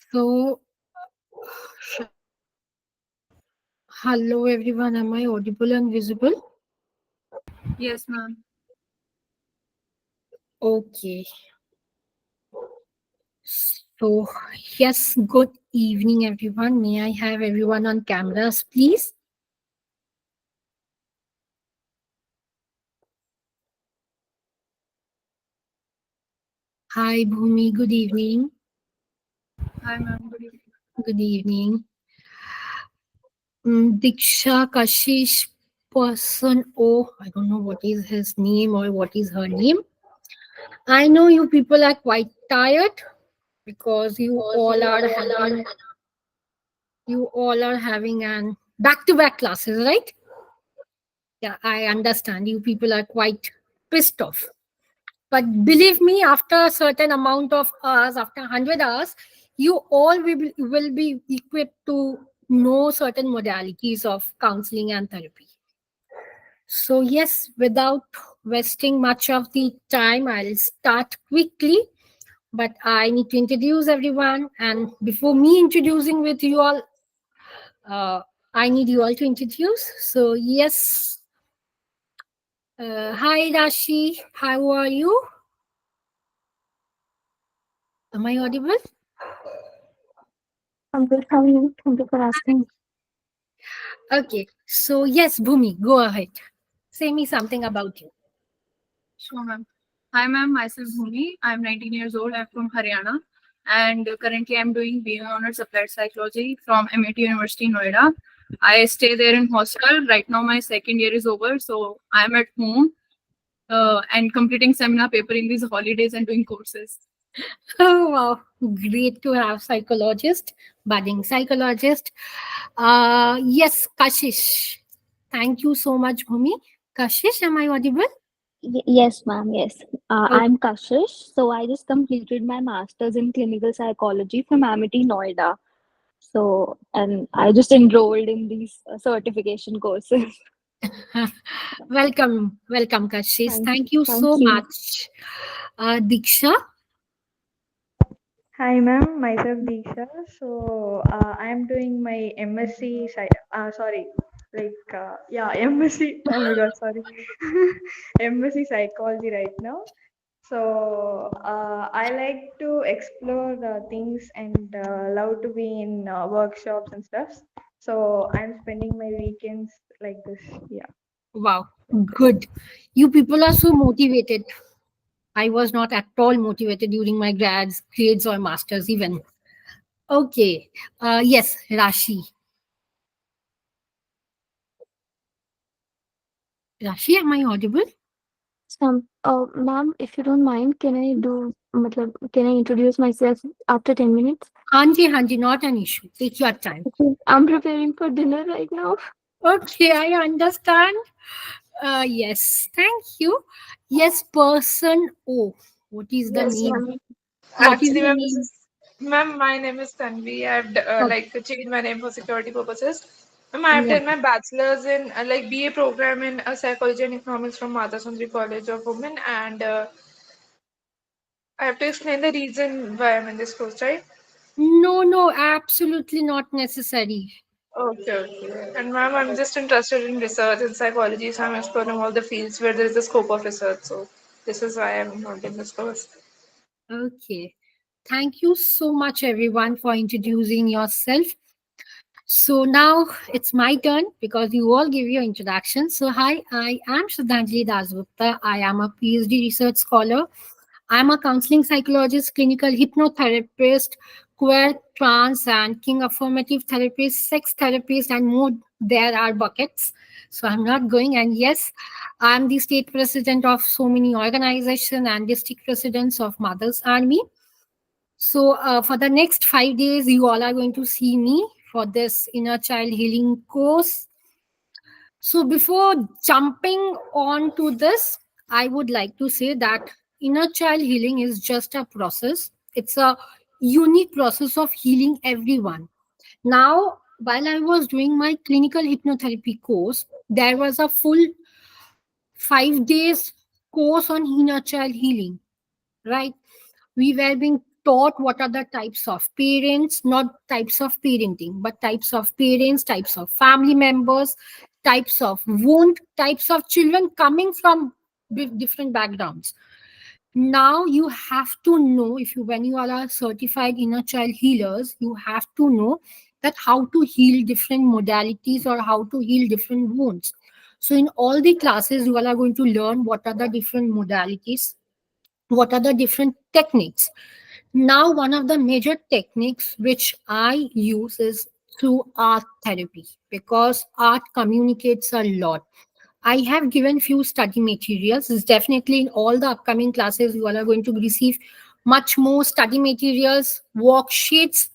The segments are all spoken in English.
So, hello everyone. Am I audible and visible? Yes, ma'am. Okay. So, yes, good evening, everyone. May I have everyone on cameras, please? Hi, Bhumi. Good evening. Hi, ma'am. Good evening. Good evening. Diksha, Kashish, person. Oh, I don't know what is his name or what is her name. I know you people are quite tired because you all are having an back-to-back classes, right? Yeah, I understand. You people are quite pissed off. But believe me, after a certain amount of hours, after 100 hours, you all will be equipped to know certain modalities of counseling and therapy. So, yes, without wasting much of the time, I'll start quickly. But I need to introduce everyone. And before me introducing with you all, uh, I need you all to introduce. So, yes, hi Rashi, how are you? Am I audible? I'm good. How are you? Thank you for asking. Okay, so yes, Bhumi, go ahead. Say me something about you. Sure, ma'am. Hi, ma'am. Myself Bhumi. I'm 19 years old. I'm from Haryana, and currently I'm doing BA Honors Applied Psychology from MIT University, Noida. I stay there in hostel. Right now, my second year is over, so I'm at home and completing seminar paper in these holidays and doing courses. Oh wow, great to have psychologist, budding psychologist. Yes, Kashish. Thank you so much, Bhumi. Kashish, am I audible? Yes, ma'am. Yes. Okay. I'm Kashish. So I just completed my master's in clinical psychology from Amity, Noida. So, and I just enrolled in these certification courses. Welcome, Kashish. Thank, Thank you thank so you. much. Diksha. Hi, ma'am. Myself Deeksha. So I am doing my MSc. Sorry, MSc. Oh my God, sorry, MSc psychology right now. So I like to explore things and love to be in workshops and stuff. So I'm spending my weekends like this. Yeah. Wow, good. You people are so motivated. I was not at all motivated during my grades or masters even. Okay. Yes, Rashi. Rashi, am I audible? Ma'am, if you don't mind, can I introduce myself after 10 minutes? Hanji, not an issue. Take your time. Okay. I'm preparing for dinner right now. Okay, I understand. Yes, thank you. Yes, person O. What is the Yes, name? ma'am. What is Actually, the ma'am, name? my name is Tanvi. I've Oh, like changed my name for security purposes. Ma'am, I've yeah. done my bachelor's in like BA program in psychology and economics from Mata Sundari College of Women, and I have to explain the reason why I'm in this course, right? No, absolutely not necessary. Okay, okay. And ma'am, I'm just interested in research in psychology, so I'm exploring all the fields where there is a scope of research. So this is why I'm not in this course. Okay. Thank you so much, everyone, for introducing yourself. So now it's my turn because you all give your introduction. So hi, I am Sradhanjali Dasgupta. I am a PhD research scholar. I'm a counseling psychologist, clinical hypnotherapist, queer, trans, and king affirmative therapist, sex therapist, and more. There are buckets. So I'm not going. And yes, I'm the state president of so many organizations and district presidents of Mothers Army. So, for the next 5 days, you all are going to see me for this inner child healing course. So, before jumping on to this, I would like to say that inner child healing is just a process. It's a unique process of healing everyone. Now, while I was doing my clinical hypnotherapy course, there was a full 5 days course on inner child healing, right? We were being taught what are the types of parents, not types of parenting, but types of parents, types of family members, types of wound, types of children coming from different backgrounds. Now you have to know, if you when you are a certified inner child healers, you have to know that how to heal different modalities or how to heal different wounds. So in all the classes you all are going to learn what are the different modalities, what are the different techniques. Now one of the major techniques which I use is through art therapy, because art communicates a lot. I have given few study materials. It's definitely in all the upcoming classes you all are going to receive much more study materials, worksheets,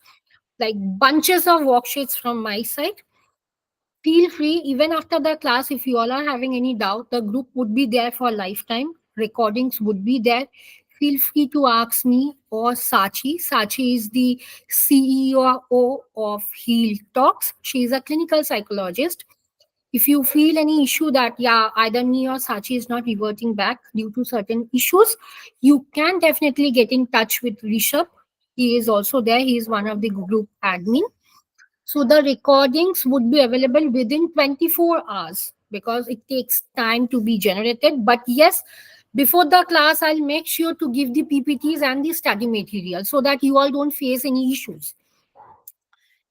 like bunches of worksheets from my side. Feel free, even after the class, if you all are having any doubt, the group would be there for lifetime. Recordings would be there. Feel free to ask me or Sachi. Sachi is the CEO of Heal Talks. She is a clinical psychologist. If you feel any issue that, yeah, either me or Sachi is not reverting back due to certain issues, you can definitely get in touch with Rishabh. He is also there. He is one of the group admin. So the recordings would be available within 24 hours because it takes time to be generated. But yes, before the class, I'll make sure to give the PPTs and the study material so that you all don't face any issues.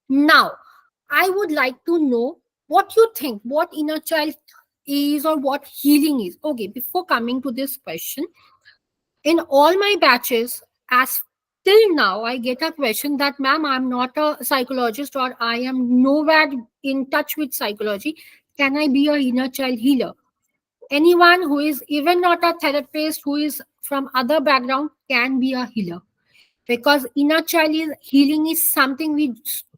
Now, I would like to know what you think, what inner child is or what healing is. Okay, before coming to this question, in all my batches, as till now, I get a question that, ma'am, I'm not a psychologist or I am nowhere in touch with psychology. Can I be a inner child healer? Anyone who is even not a therapist, who is from other background, can be a healer, because inner child healing is something we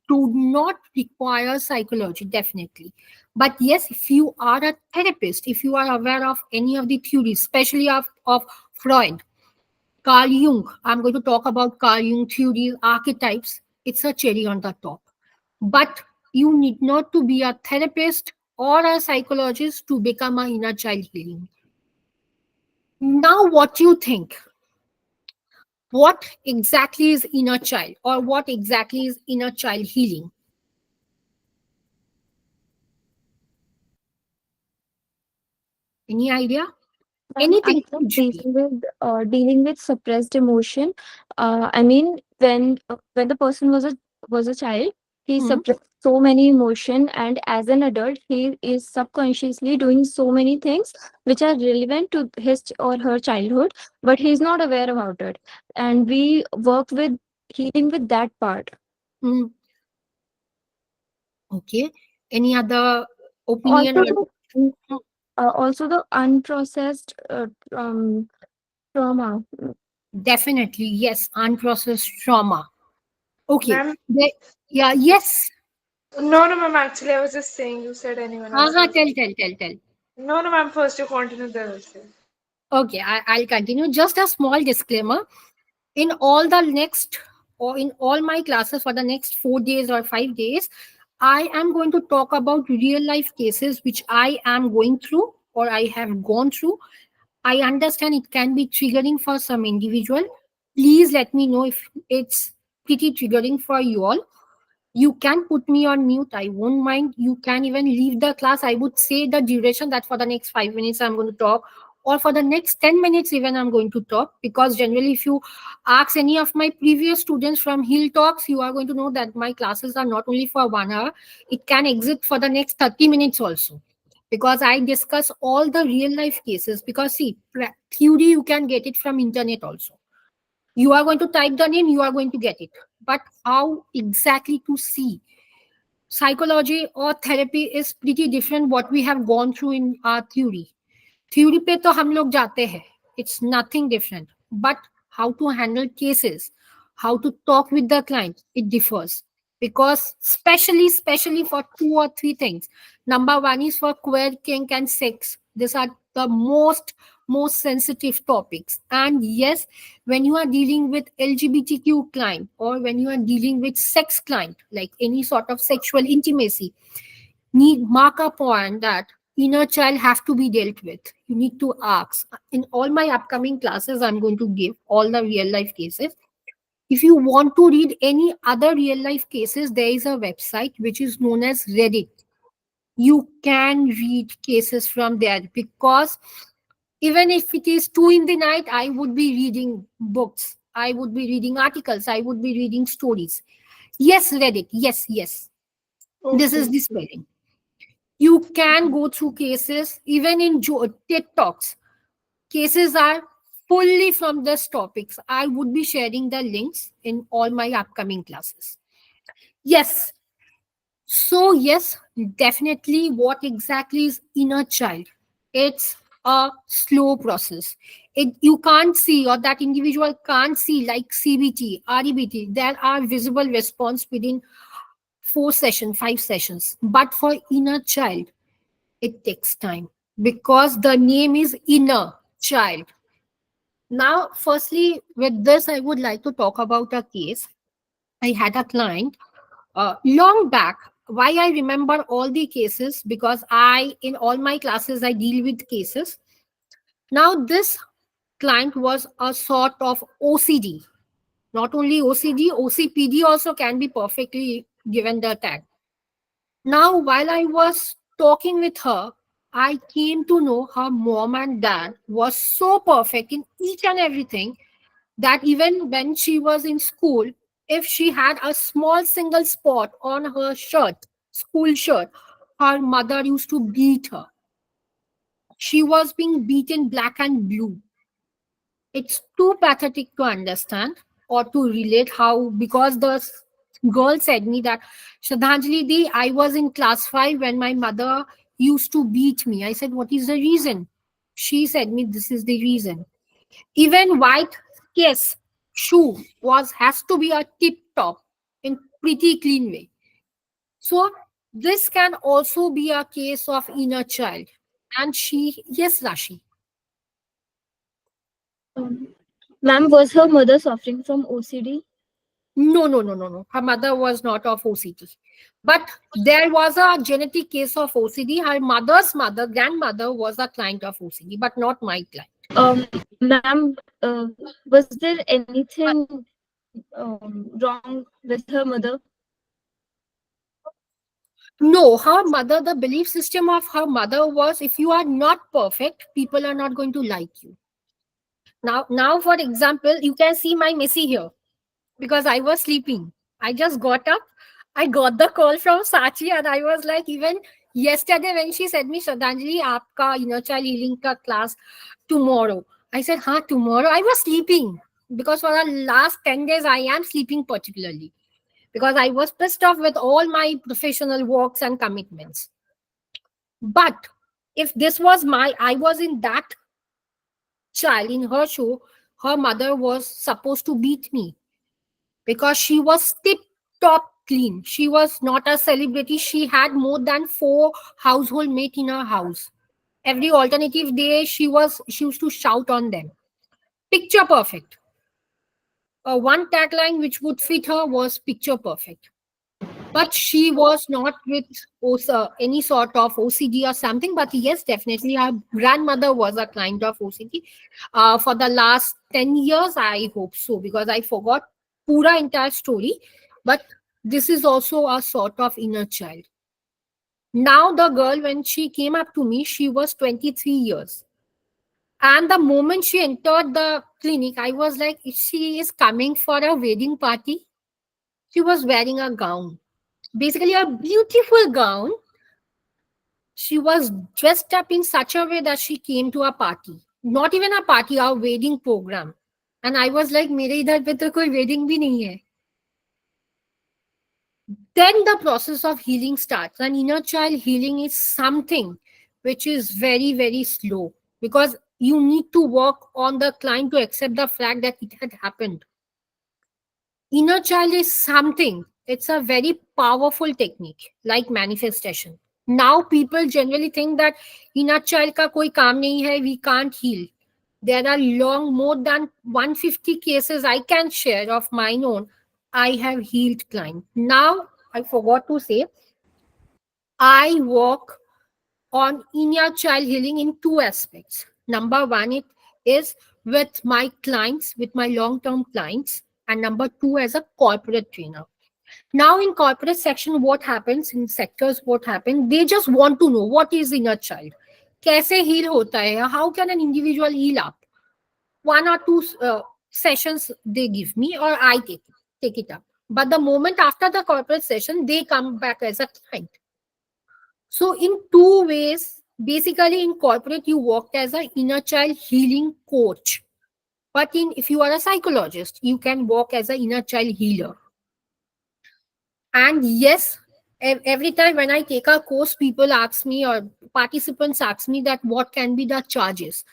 do not require psychology, definitely. But yes, if you are a therapist, if you are aware of any of the theories, especially of Freud, Carl Jung, I'm going to talk about Carl Jung theories, archetypes, it's a cherry on the top. But you need not to be a therapist or a psychologist to become a inner child healing. Now what you think, what exactly is inner child or what exactly is inner child healing? Any idea? I Anything think could be. dealing with suppressed emotion. I mean, when the person was a child, he Hmm. suppressed so many emotion, and as an adult, he is subconsciously doing so many things which are relevant to his or her childhood, but he is not aware about it. And we work with healing with that part. Hmm. Okay. Any other opinion Also, or? mm, Hmm. also the unprocessed trauma. Definitely, yes. Unprocessed trauma. Okay. Ma'am, Yeah. Yes. no, no, ma'am. Actually, I was just saying you said anyone else. Uh-huh. Tell. No, no, ma'am. First, you continue there. Also. Okay, I'll continue. Just a small disclaimer. In all the next, or in all my classes for the next 4 days or 5 days, I am going to talk about real life cases which I am going through or I have gone through. I understand it can be triggering for some individual. Please let me know if it's pretty triggering for you all. You can put me on mute. I won't mind. You can even leave the class. I would say the duration that for the next 5 minutes I'm going to talk, or for the next 10 minutes, even I'm going to talk. Because generally, if you ask any of my previous students from Hill Talks, you are going to know that my classes are not only for 1 hour, it can exist for the next 30 minutes also. Because I discuss all the real life cases. Because see, theory you can get it from internet also. You are going to type the name, you are going to get it. But how exactly to see? Psychology or therapy is pretty different what we have gone through in our theory. Theory पे तो हम लोग जाते हैं. It's nothing different. But how to handle cases, how to talk with the client, it differs. Because especially for 2 or 3 things. Number one is for queer kink and sex. These are the most sensitive topics. And yes, when you are dealing with LGBTQ client, or when you are dealing with sex client, like any sort of sexual intimacy, need mark a point that inner child have to be dealt with. You need to ask. In all my upcoming classes, I'm going to give all the real life cases. If you want to read any other real life cases, there is a website which is known as Reddit. You can read cases from there, because even if it is 2 in the night, I would be reading books, I would be reading articles, I would be reading stories. Yes, Reddit. Yes, yes. This is Okay. the spelling. You can go through cases even in TED Talks. Cases are fully from this topics. I would be sharing the links in all my upcoming classes. Yes. So yes, definitely. What exactly is inner child? It's a slow process. You can't see, or that individual can't see, like CBT, REBT. There are visible response within 4 sessions, 5 sessions. But for inner child, it takes time, because the name is inner child. Now, firstly, with this, I would like to talk about a case. I had a client long back. Why I remember all the cases? Because in all my classes, I deal with cases. Now, this client was a sort of OCD. Not only OCD, OCPD also can be perfectly given the tag. Now, while I was talking with her, I came to know her mom and dad was so perfect in each and everything, that even when she was in school, if she had a small single spot on her shirt, school shirt, her mother used to beat her. She was being beaten black and blue. It's too pathetic to understand or to relate how, because the girl said me that, Shraddhanjali Di, I was in class 5 when my mother used to beat me. I said, what is the reason? She said me, this is the reason. Even white case shoe was has to be a tip top in pretty clean way. So this can also be a case of inner child. And she, yes, Rashi. Um, Ma'am, was her mother suffering from OCD? No, no, no, no, no. Her mother was not of OCD. But there was a genetic case of OCD. Her mother's mother, grandmother, was a client of OCD, but not my client. Ma'am, was there anything wrong with her mother? No, her mother, the belief system of her mother was, if you are not perfect, people are not going to like you. Now, for example, you can see my Missy here, because I was sleeping. I just got up. I got the call from Sachi, and I was like, even yesterday when she said me, Shraddhanjali, aapka inner child healing ka class tomorrow. I said, huh, tomorrow? I was sleeping, because for the last 10 days, I am sleeping particularly, because I was pissed off with all my professional works and commitments. But if this was I was in that child in her show, her mother was supposed to beat me, because she was tip top clean. She was not a celebrity. She had more than 4 household mates in her house. Every alternative day, she used to shout on them. Picture perfect. One tagline which would fit her was picture perfect. But she was not with any sort of OCD or something. But yes, definitely her grandmother was a client of OCD. For the last 10 years, I hope so, because I forgot pura entire story. But this is also a sort of inner child. Now, the girl, when she came up to me, she was 23 years. And the moment she entered the clinic, I was like, if she is coming for a wedding party, she was wearing a gown, basically a beautiful gown. She was dressed up in such a way that she came to a party, not even a party, a wedding program. And I was like, मेरे इधर पे तो कोई wedding भी नहीं है. Then the process of healing starts. And inner child healing is something which is very, very slow, because you need to work on the client to accept the fact that it had happened. Inner child is something, it's a very powerful technique, like manifestation. Now people generally think that inner child ka koi kaam nahi hai, we can't heal. There are long, more than 150 cases I can share of mine own. I have healed client. Now, I forgot to say, I work on inner child healing in two aspects. Number one, it is with my clients, with my long-term clients, and number two, as a corporate trainer. Now, in corporate section, what happens in sectors? What happens? They just want to know what is inner child. कैसे heal होता है? How can an individual heal up? One or two sessions they give me, or I take it up. But the moment after the corporate session, they come back as a client. So in two ways, basically in corporate, you work as an inner child healing coach. But in if you are a psychologist, you can work as an inner child healer. And yes, every time when I take a course, people ask me or participants ask me that what can be the charges.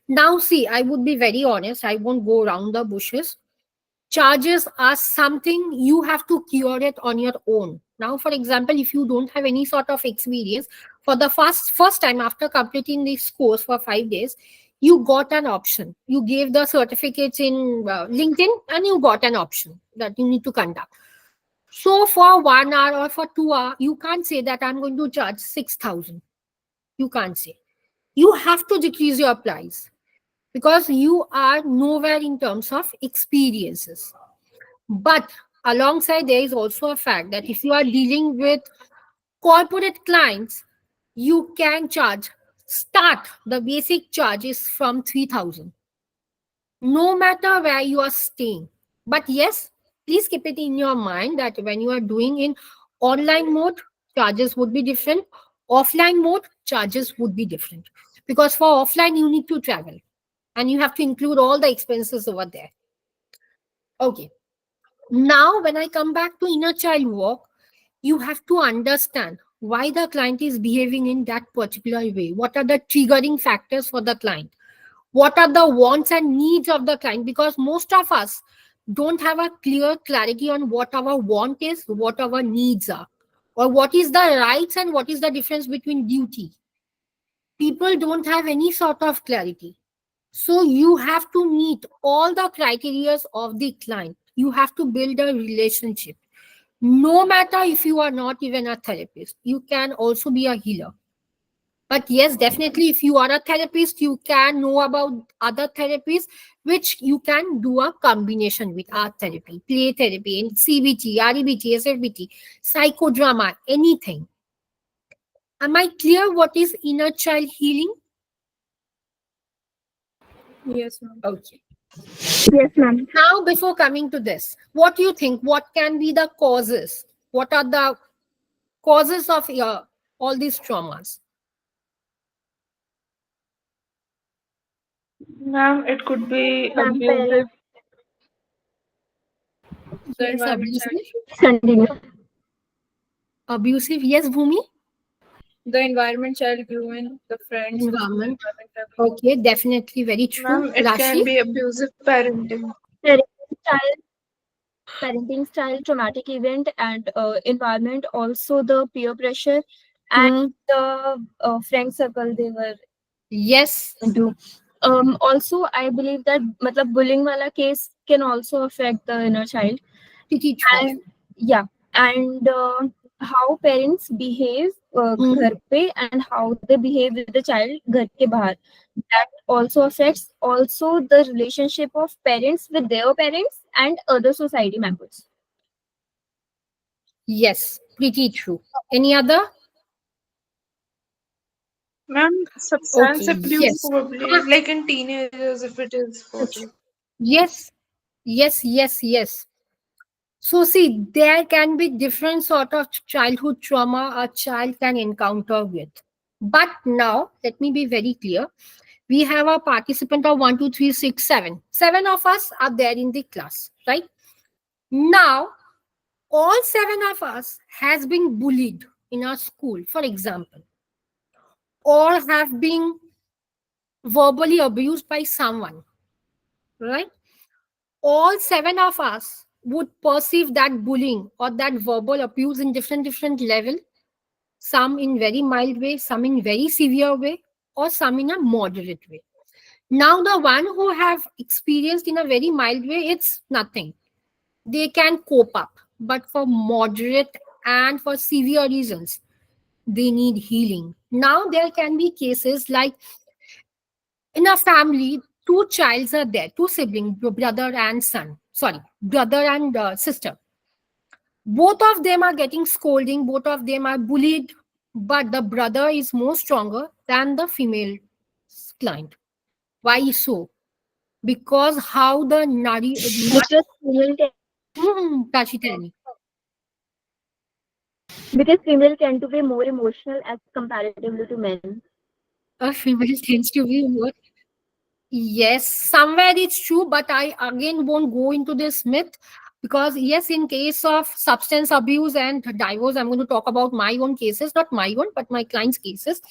Now, see, I would be very honest. I won't go around the bushes. Charges are something you have to cure it on your own. Now, for example, if you don't have any sort of experience, for the first time after completing this course for 5 days, you got an option. You gave the certificates in LinkedIn, and you got an option that you need to conduct. So for 1 hour or for 2 hours, you can't say that I'm going to charge 6,000. You can't say. You have to decrease your price because you are nowhere in terms of experiences. But alongside, there is also a fact that if you are dealing with corporate clients, you can charge, start the basic charges from 3,000, no matter where you are staying. But yes, please keep it in your mind that when you are doing in online mode, charges would be different. Offline mode, charges would be different. Because for offline, you need to travel and you have to include all the expenses over there. Okay. Now, when I come back to inner child work, you have to understand why the client is behaving in that particular way. What are the triggering factors for the client? What are the wants and needs of the client? Because most of us don't have a clear clarity on what our want is, what our needs are, or what is the rights and what is the difference between duty. People don't have any sort of clarity. So you have to meet all the criteria of the client. You have to build a relationship. No matter if you are not even a therapist, you can also be a healer. But yes, definitely, if you are a therapist, you can know about other therapies, which you can do a combination with art therapy, play therapy, and CBT, REBT, SFBT, psychodrama, anything. Am I clear what is inner child healing? Yes, ma'am. Okay. Yes, ma'am. Now, before coming to this, what do you think? What can be the causes? What are the causes of all these traumas? Ma'am, it could be Ma'am, abusive. The Yes, environment abusive. child. continue. Abusive, yes, Bhumi. The environment child grew in, the friends, the school Environment. environment, everything. Okay, definitely very true. Ma'am, it Rashi. can be abusive parenting. Parenting style, parenting style, traumatic event, and environment. Also, the peer pressure and Hmm. the friend circle they were Yes, into. Also, I believe that matlab, bullying wala case can also affect the inner child. pretty true. And yeah, and how parents behave Hmm. घर पे and how they behave with the child घर के बाहर, that also affects also the relationship of parents with their parents and other society members. Yes, pretty true. Any other? Ma'am, Okay, substance abuse yes. probably, like in teenagers, if it is Yes, possible. yes. So see, there can be different sort of childhood trauma a child can encounter with. But now, let me be very clear. We have a participant of 1, 2, 3, 6, 7. 7 of us are there in the class, right? Now, all 7 of us has been bullied in our school, for example, or have been verbally abused by someone, right? All 7 of us would perceive that bullying or that verbal abuse in different level, some in very mild way, some in very severe way, or some in a moderate way. Now the one who have experienced in a very mild way, it's nothing. They can cope up. But for moderate and for severe reasons, they need healing. Now there can be cases like in a family, two childs are there, two siblings, brother and son. Sorry, brother and sister. Both of them are getting scolding, both of them are bullied, but the brother is more stronger than the female client. Why so? Because how the nari, Because female Tashi, tell me. because female tend to be more emotional as comparatively to men. A female tends to be more. Yes, somewhere it's true, but I again won't go into this myth because, yes, in case of substance abuse and divorce, I'm going to talk about my own cases, not my own, but my clients' cases.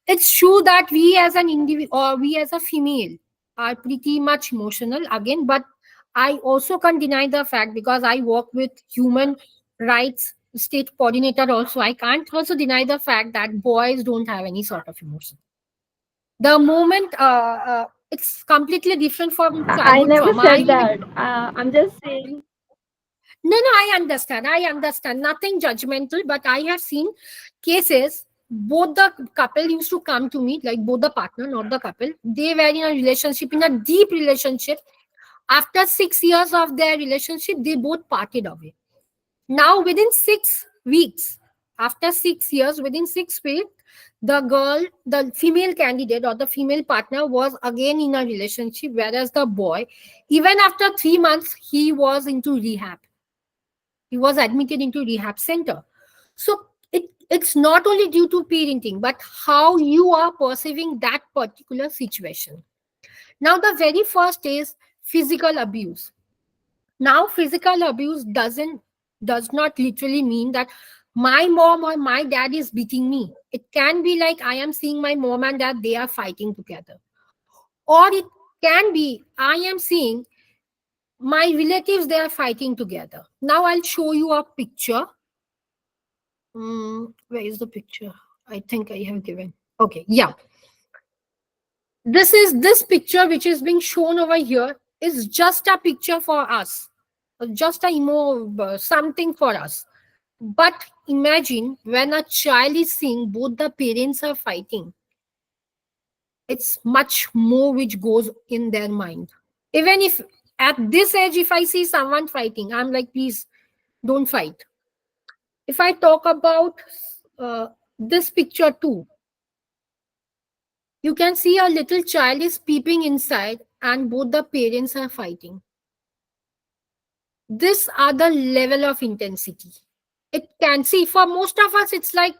It's true that we as an individual or we as a female are pretty much emotional again, but I also can't deny the fact because I work with human rights state coordinator also. I can't also deny the fact that boys don't have any sort of emotion. The moment it's completely different from I childhood never trauma. said that. I'm just saying. No, I understand, nothing judgmental, but I have seen cases both the couple used to come to me, like both the partner, not the couple, they were in a relationship, in a deep relationship. After 6 years of their relationship, they both parted away. Now, within 6 weeks, after 6 years, within 6 weeks, the female candidate or the female partner was again in a relationship, whereas the boy, even after 3 months, he was into rehab. He was admitted into rehab center. So it's not only due to parenting, but how you are perceiving that particular situation. Now, the very first is physical abuse. Now, physical abuse does not literally mean that my mom or my dad is beating me. It can be like I am seeing my mom and dad, they are fighting together. Or it can be I am seeing my relatives, they are fighting together. Now I'll show you a picture. Where is the picture? I think I have given. Okay, yeah. This picture which is being shown over here is just a picture for us, just a something for us. But imagine when a child is seeing both the parents are fighting, it's much more which goes in their mind. Even if at this age, if I see someone fighting, I'm like, please don't fight. If I talk about uh, this picture too, you can see a little child is peeping inside and both the parents are fighting. These are the level of intensity. It can see for most of us, it's like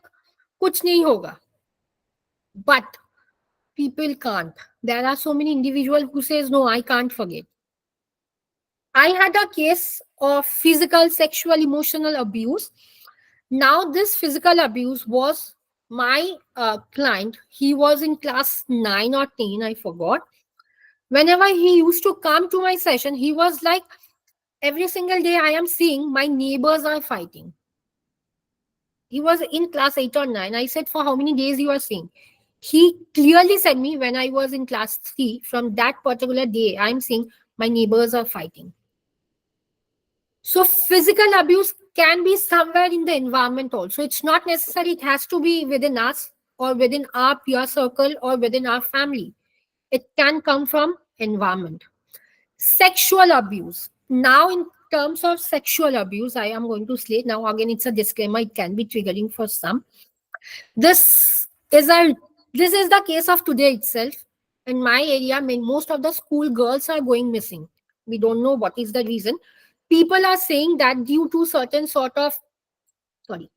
kuch nahi hoga. But people can't. There are so many individuals who says, no, I can't forget. I had a case of physical, sexual, emotional abuse. Now, this physical abuse was my client. He was in class 9 or 10, I forgot. Whenever he used to come to my session, he was like, every single day I am seeing my neighbors are fighting. He was in class 8 or 9. I said, for how many days you are seeing? He clearly said me when I was in class 3, from that particular day, I'm seeing my neighbors are fighting. So physical abuse can be somewhere in the environment also. It's not necessary, it has to be within us or within our peer circle or within our family. It can come from environment. Sexual abuse. Now, in terms of sexual abuse, I am going to say, now again, it's a disclaimer, it can be triggering for some. This is a this is the case of today itself. In my area, most of the school girls are going missing. We don't know what is the reason. People are saying that due to certain sort of sorry,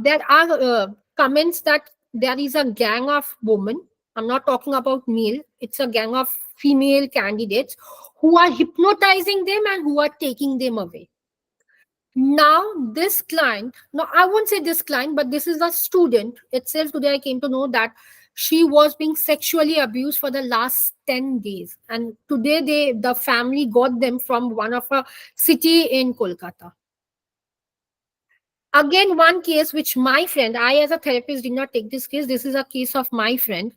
there are comments that there is a gang of women. I'm not talking about male. It's a gang of female candidates who are hypnotizing them and who are taking them away. Now, this client, no, I won't say this client, but this is a student itself. Today, I came to know that she was being sexually abused for the last 10 days. And today, the family got them from one of a city in Kolkata. Again, one case which my friend, I as a therapist did not take this case. This is a case of my friend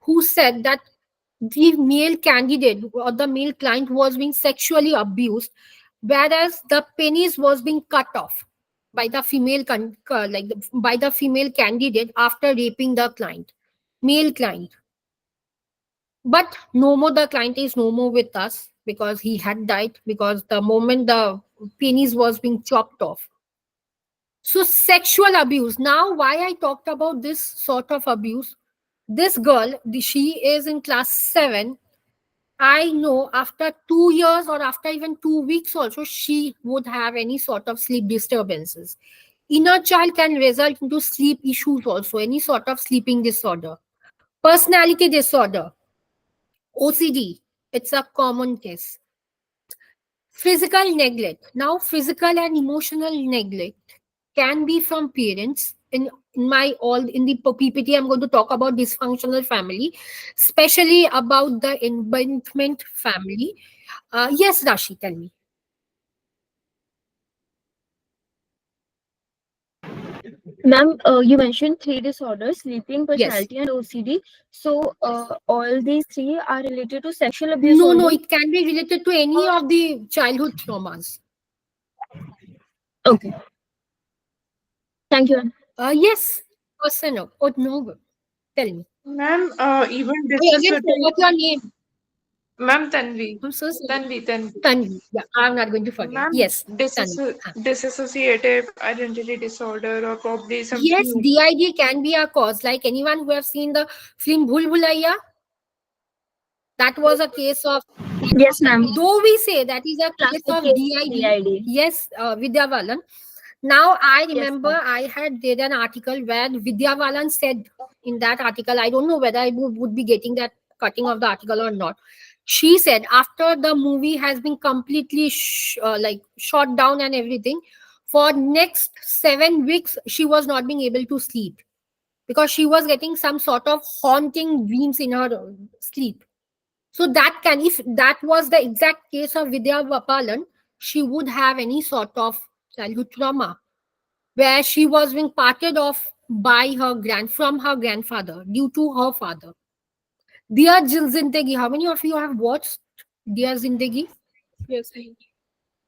who said that the male candidate or the male client was being sexually abused, whereas the penis was being cut off by the by the female candidate after raping the client, male client. But no more, the client is no more with us because he had died, because the moment the penis was being chopped off. So sexual abuse. Now, why I talked about this sort of abuse? This girl, she is in class 7. I know after 2 years or after even 2 weeks also, she would have any sort of sleep disturbances. Inner child can result into sleep issues also, any sort of sleeping disorder. Personality disorder, OCD, it's a common case. Physical neglect. Now, physical and emotional neglect can be from parents. In my all in the PPT, I'm going to talk about dysfunctional family, especially about the involvement family. Yes, Rashi, tell me. Ma'am, you mentioned three disorders: sleeping, Yes. personality, and OCD. So, all these three are related to sexual abuse No, no, only. it can be related to any of the childhood traumas. Okay. Thank you, ma'am. Yes, person. Oh, no. Tell me. Ma'am, even I again dissociative. forgot your name. Ma'am, Tanvi. I'm so sorry. Tanvi. Tanvi. Yeah, I'm not going to forget. Ma'am, Yes, Tanvi. dissociative identity disorder or probably Yes, something. DID can be a cause. Like anyone who have seen the film Bhul Bhulaiya, that was a case of, Yes, ma'am. though we say that is a case Classic of case DID. DID. Yes, Vidya Balan. Now I Yes, remember ma'am. I had read an article where Vidya Balan said in that article, I don't know whether I would be getting that cutting of the article or not. She said after the movie has been completely shot down and everything, for next 7 weeks she was not being able to sleep because she was getting some sort of haunting dreams in her sleep. So that can, if that was the exact case of Vidya Vapalan, she would have any sort of childhood trauma where she was being parted off by from her grandfather due to her father. Dear Zindagi, how many of you have watched Dear Zindagi? Yes, ma'am.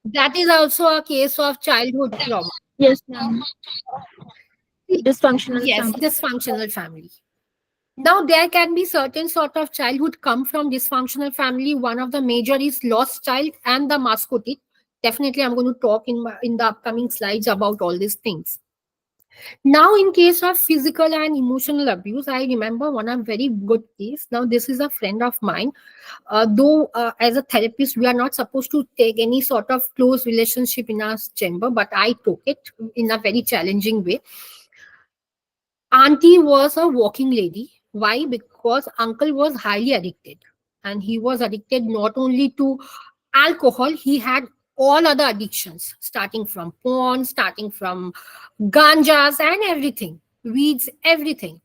That is also a case of childhood trauma. Yes, ma'am. Dysfunctional Yes, family. dysfunctional family. Now, there can be certain sort of childhood come from dysfunctional family. One of the major is lost child and the mascotic. Definitely, I'm going to talk in the upcoming slides about all these things. Now, in case of physical and emotional abuse, I remember one of very good case. Now, this is a friend of mine. Though, as a therapist, we are not supposed to take any sort of close relationship in our chamber, but I took it in a very challenging way. Auntie was a walking lady. Why? Because uncle was highly addicted. And he was addicted not only to alcohol, he had all other addictions, starting from porn, starting from ganjas and everything, weeds, everything.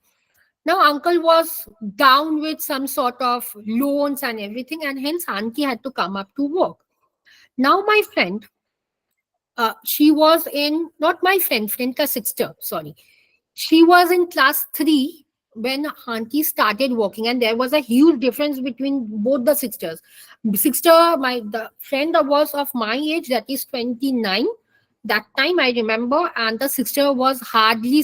Now, uncle was down with some sort of loans and everything, and hence auntie had to come up to work. Now, my friend, she was in, not my friend ka sister, sorry. She was in class 3 when auntie started working, and there was a huge difference between both the sisters. The friend was of my age, that is 29. That time I remember, and the sister was hardly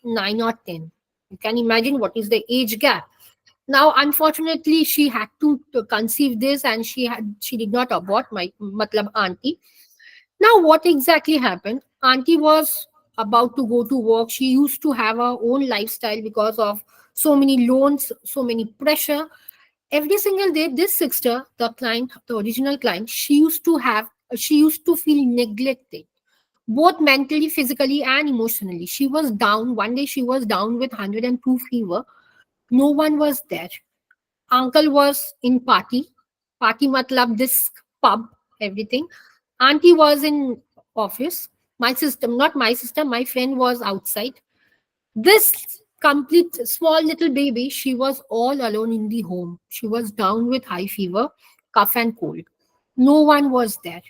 9 or 10. You can imagine what is the age gap. Now, unfortunately, she had to conceive this, and she did not abort my matlab auntie. Now, what exactly happened? Auntie was about to go to work. She used to have her own lifestyle because of so many loans, so many pressure. Every single day, this sister, the client, the original client, she used to feel neglected, both mentally, physically, and emotionally. She was down. One day, she was down with 102 fever. No one was there. Uncle was in party matlab this pub, everything. Auntie was in office. My sister, not my sister, my friend was outside. This complete small little baby, she was all alone in the home. She was down with high fever, cough and cold. No one was there.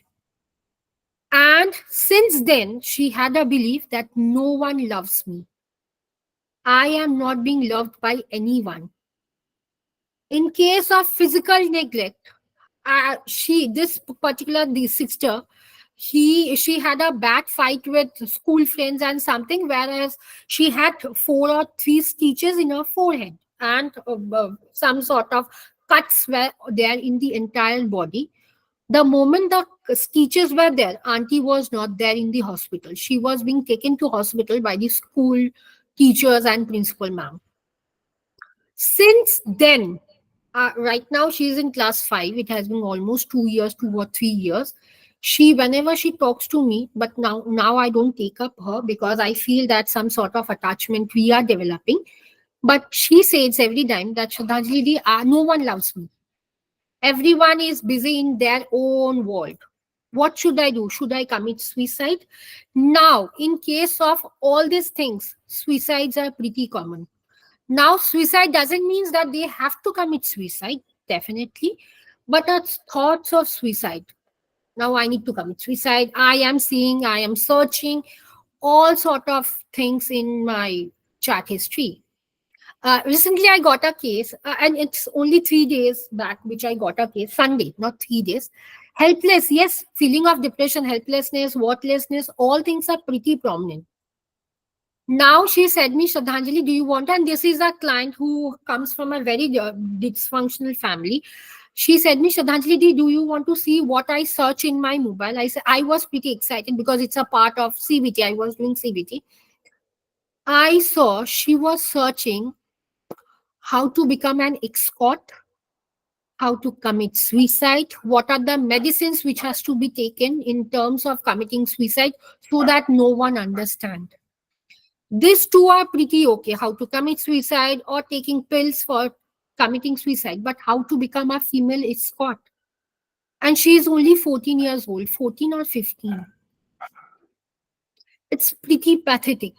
And since then, she had a belief that no one loves me. I am not being loved by anyone. In case of physical neglect, she this particular the sister, she had a bad fight with school friends and something, whereas she had four or three stitches in her forehead, and some sort of cuts were there in the entire body. The moment the stitches were there, auntie was not there in the hospital. She was being taken to hospital by the school teachers and principal ma'am. Since then, right now she is in class 5. It has been almost 2 years, 2 or 3 years. She, whenever she talks to me, but now I don't take up her because I feel that some sort of attachment we are developing. But she says every time that Shraddhanjali, no one loves me. Everyone is busy in their own world. What should I do? Should I commit suicide? Now, in case of all these things, suicides are pretty common. Now, suicide doesn't mean that they have to commit suicide, definitely, but it's thoughts of suicide. Now, I need to commit suicide. I am seeing, I am searching all sort of things in my chat history. Recently, I got a case, and it's only 3 days back which I got a case, Sunday, not 3 days. Helpless, yes, feeling of depression, helplessness, worthlessness, all things are pretty prominent. Now she said me, Shraddhanjali, do you want? And this is a client who comes from a very dysfunctional family. She said me, Shraddhanjali, do you want to see what I search in my mobile? I said I was pretty excited because it's a part of CBT. I was doing CBT. I saw she was searching how to become an escort, how to commit suicide, what are the medicines which has to be taken in terms of committing suicide so that no one understand. These two are pretty okay, how to commit suicide or taking pills for committing suicide, but how to become a female escort. And she is only 14 years old, 14 or 15. It's pretty pathetic.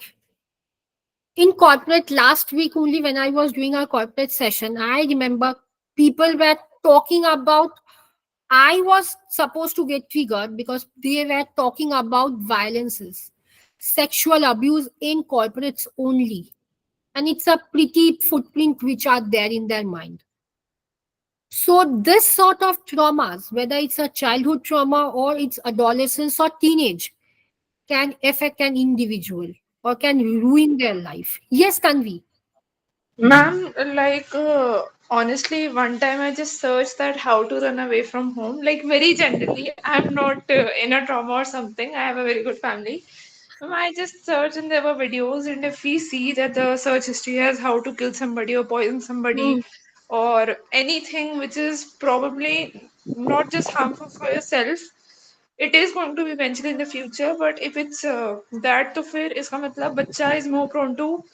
In corporate, last week only, when I was doing a corporate session, I remember people were talking about. I was supposed to get triggered because they were talking about violences, sexual abuse in corporates only. And it's a pretty footprint which are there in their mind. So this sort of traumas, whether it's a childhood trauma or it's adolescence or teenage, can affect an individual or can ruin their life. Yes, Tanvi. Ma'am, like honestly, one time I just searched that how to run away from home, like very generally. I'm not in a trauma or something. I have a very good family. I just searched and there were videos, and if we see that the search history has how to kill somebody or poison somebody Hmm. or anything which is probably not just harmful for yourself, it is going to be eventually in the future. But if it's that, to फिर इसका मतलब बच्चा is more prone to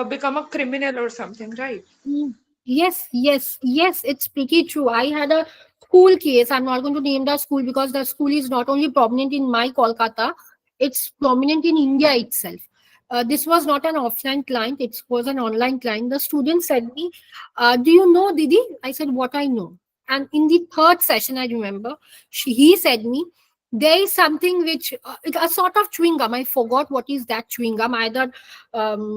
become a criminal or something, right? Mm. Yes, yes, yes, it's pretty true. I had a school case. I'm not going to name the school because the school is not only prominent in my Kolkata, it's prominent in India itself. This was not an offline client, it was an online client. The student said me, do you know Didi? I said, what I know. And in the third session, I remember, he said me, there is something which, a sort of chewing gum. I forgot what is that chewing gum, either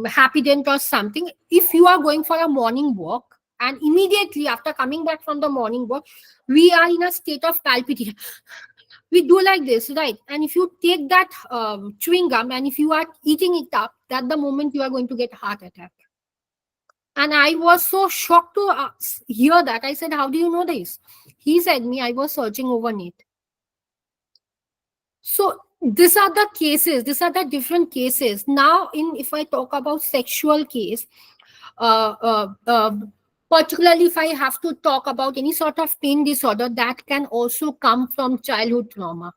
Happy Dent or something. If you are going for a morning walk, and immediately after coming back from the morning walk, we are in a state of palpitation. We do like this, right? And if you take that chewing gum and if you are eating it up, that the moment you are going to get heart attack. And I was so shocked to hear that. I said, how do you know this? He said me, I was searching over net. So these are the cases, these are the different cases. Now, in if I talk about sexual case, uh, uh, uh, particularly if I have to talk about any sort of pain disorder, that can also come from childhood trauma.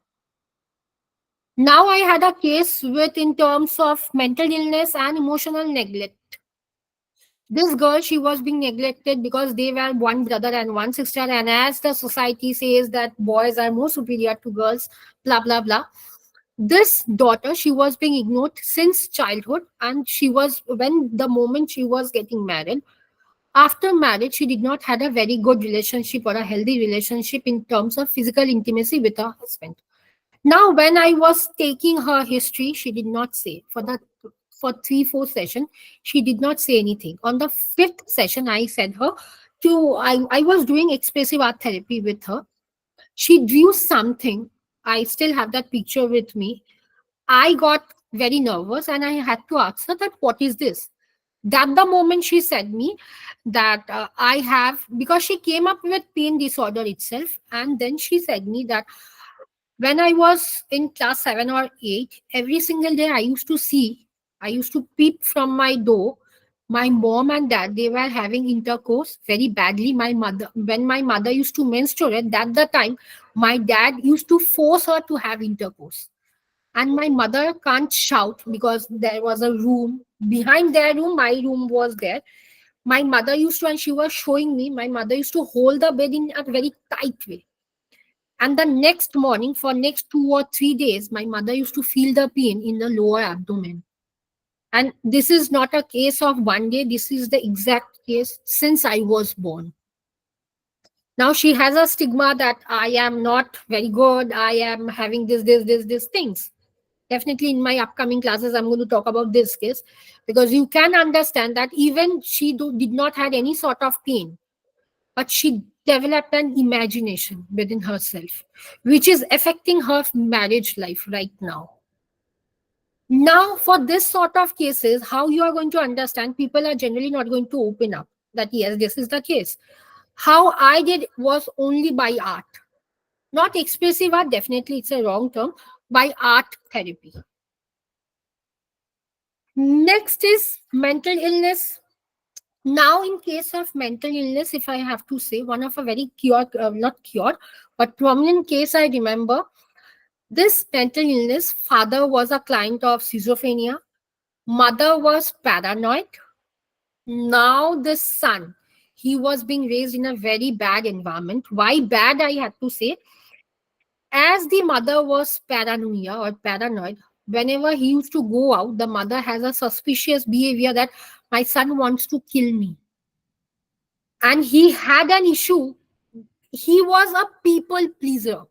Now I had a case with in terms of mental illness and emotional neglect. This girl, she was being neglected because they were one brother and one sister, and as the society says that boys are more superior to girls, blah blah blah. This daughter, she was being ignored since childhood, and she was, when the moment she was getting married, after marriage she did not had a very good relationship or a healthy relationship in terms of physical intimacy with her husband. Now when I was taking her history, she did not say for the for 3 4 session, she did not say anything. On the fifth session I said her, I was doing expressive art therapy with her. She drew something. I still have that picture with me. I got very nervous and I had to ask her that what is this? That the moment she said me that I have, because she came up with pain disorder itself, and then she said me that when I was in class 7 or 8, every single day I used to peep from my door. My mom and dad, they were having intercourse very badly. When my mother used to menstruate, that the time, my dad used to force her to have intercourse. And my mother can't shout because there was a room. Behind their room, my room was there. My mother used to, and she was showing me, my mother used to hold the bed in a very tight way, and the next morning, for next 2 or 3 days, my mother used to feel the pain in the lower abdomen. And this is not a case of one day. This is the exact case since I was born. Now she has a stigma that I am not very good. I am having this things. Definitely in my upcoming classes, I'm going to talk about this case, because you can understand that even did not had any sort of pain, but she developed an imagination within herself, which is affecting her marriage life right now. Now, for this sort of cases, how you are going to understand, people are generally not going to open up that yes, this is the case. How I did was only by art, not expressive art, definitely it's a wrong term, by art therapy. Next is mental illness. Now, in case of mental illness, if I have to say, one of a very not cured, but prominent case I remember, this mental illness, father was a client of schizophrenia, mother was paranoid. Now, the son, he was being raised in a very bad environment. Why bad, I have to say? As the mother was paranoia or paranoid, whenever he used to go out, the mother has a suspicious behavior that my son wants to kill me. And he had an issue. He was a people pleaser.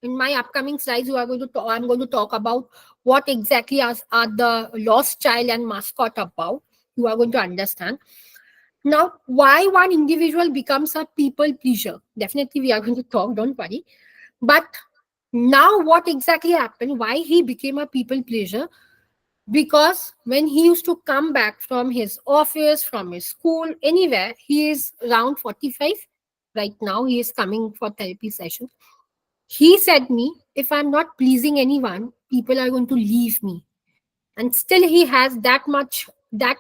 In my upcoming slides, I'm going to talk about what exactly are the lost child and mascot about. You are going to understand. Now, why one individual becomes a people pleaser? Definitely, we are going to talk, don't worry. But now, what exactly happened? Why he became a people pleaser? Because when he used to come back from his office, from his school, anywhere, he is around 45. Right now, he is coming for therapy sessions. He said me, if I'm not pleasing anyone, people are going to leave me. And still he has that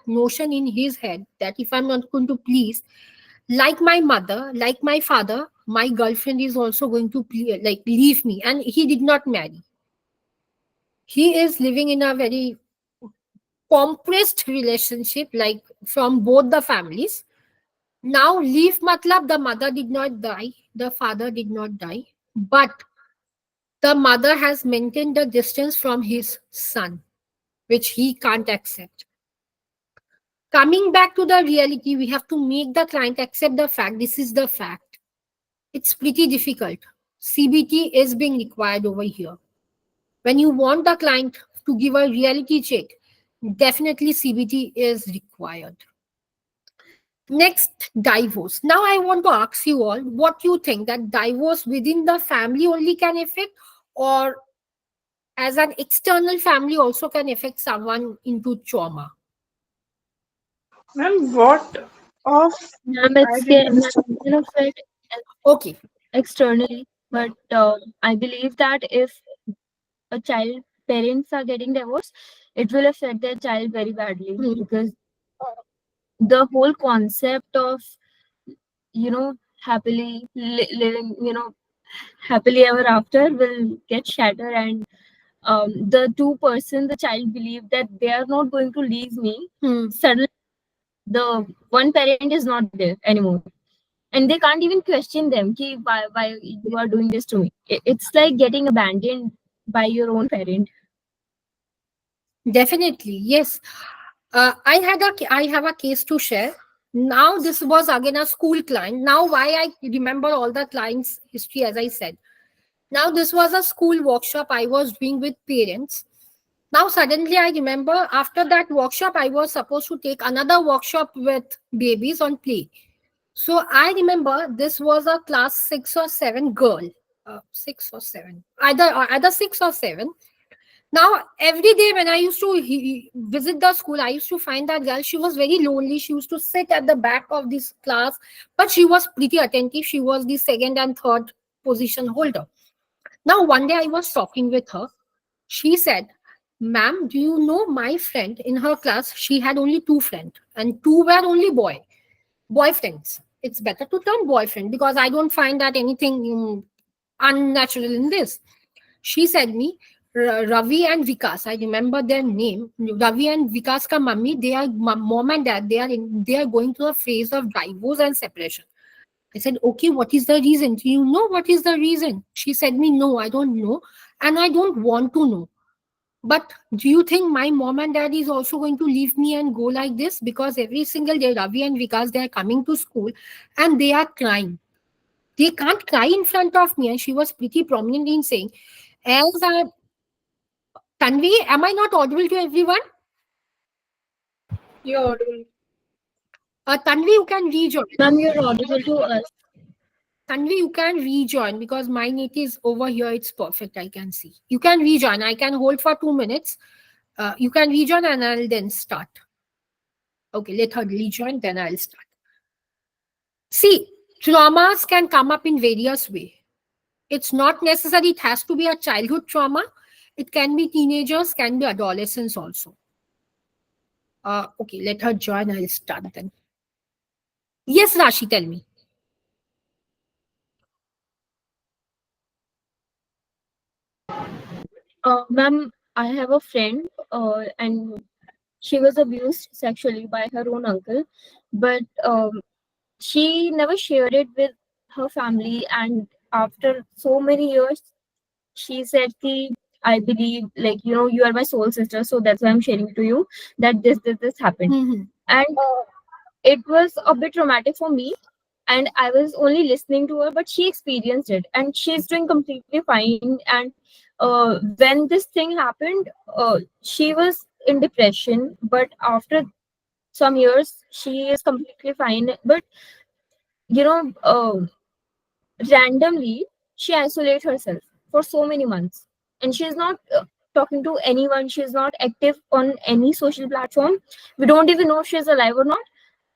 notion in his head that if I'm not going to please, like my mother, like my father, my girlfriend is also going to leave me. And he did not marry. He is living in a very compressed relationship, like from both the families. Now, leave matlab, the mother did not die, the father did not die, but the mother has maintained the distance from his son, which he can't accept. Coming back to the reality, we have to make the client accept the fact this is the fact. It's pretty difficult. CBT is being required over here. When you want the client to give a reality check, definitely CBT is required. Next, divorce. Now, I want to ask you all what you think, that divorce within the family only can affect, or as an external family also can affect someone into trauma. Ma'am, what of I didn't understand. Can affect Okay. externally, but I believe that if a child parents are getting divorced, it will affect their child very badly, because the whole concept of you know living happily ever after will get shattered, and the two person the child believe that they are not going to leave me. Suddenly the one parent is not there anymore, and they can't even question them ki, why you are doing this to me. It's like getting abandoned by your own parent. Definitely, yes. I have a case to share. Now, this was again a school client. Now, why I remember all the clients' history, as I said. Now, this was a school workshop I was doing with parents. Now, suddenly I remember after that workshop, I was supposed to take another workshop with babies on play. So I remember this was a class 6 or 7 girl, 6 or 7, either 6 or 7. Now every day when I used to visit the school, I used to find that girl. She was very lonely. She used to sit at the back of this class, but she was pretty attentive. She was the second and third position holder. Now one day I was talking with her. She said, "Ma'am, do you know my friend in her class? She had only two friends, and two were only boyfriends. It's better to term boyfriend because I don't find that anything unnatural in this." She said me, Ravi and Vikas. I remember their name. Ravi and Vikas ka mummy. They are mom and dad. They are going through a phase of divorce and separation. I said, okay, what is the reason? Do you know what is the reason? She said me, no, I don't know, and I don't want to know. But do you think my mom and dad is also going to leave me and go like this? Because every single day, Ravi and Vikas, they are coming to school and they are crying. They can't cry in front of me. And she was pretty prominent in saying, as I, Tanvi, am I not audible to everyone? You're audible. Tanvi, you can rejoin. Ma'am, you're audible to us. Tanvi, you can rejoin because my net is over here. It's perfect. I can see. You can rejoin. I can hold for 2 minutes. You can rejoin and I'll then start. Okay, let her rejoin, then I'll start. See, traumas can come up in various ways. It's not necessary, it has to be a childhood trauma. It can be teenagers, can be adolescents also. Okay, let her join. I'll start then. Yes, Rashi, tell me. Ma'am, I have a friend, and she was abused sexually by her own uncle, but she never shared it with her family. And after so many years, she said, "Ki, I believe, like, you are my soul sister, so that's why I'm sharing to you that this happened." Mhm. And it was a bit traumatic for me, and I was only listening to her, but she experienced it and she's doing completely fine. And when this thing happened, she was in depression, but after some years she is completely fine. But you know uh, randomly she isolates herself for so many months, and she's not talking to anyone. She's not active on any social platform. We don't even know if she's alive or not.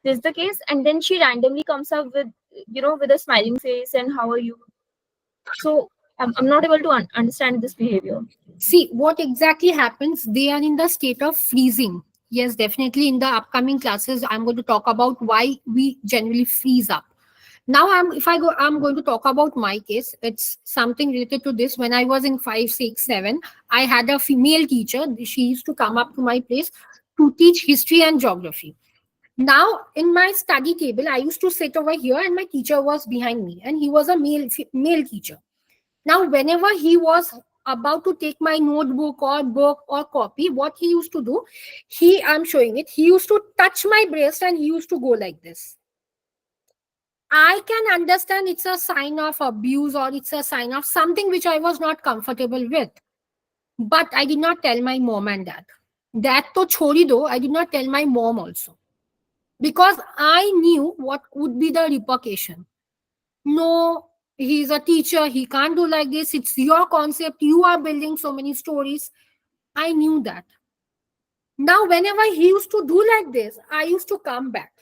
This is the case, and then she randomly comes up with, with a smiling face and how are you. So I'm not able to understand this behavior. See, what exactly happens? They are in the state of freezing. Yes, definitely. In the upcoming classes, I'm going to talk about why we generally freeze up. Now, I'm going to talk about my case. It's something related to this. When I was in 5, 6, 7, I had a female teacher. She used to come up to my place to teach history and geography. Now, in my study table, I used to sit over here, and my teacher was behind me, and he was a male teacher. Now, whenever he was about to take my notebook or book or copy, what he used to do, I'm showing it, he used to touch my breast and he used to go like this. I can understand it's a sign of abuse or it's a sign of something which I was not comfortable with. But I did not tell my mom and dad. That to chori do, I did not tell my mom also. Because I knew what would be the repercussion. No, he's a teacher, he can't do like this, it's your concept, you are building so many stories. I knew that. Now whenever he used to do like this, I used to come back,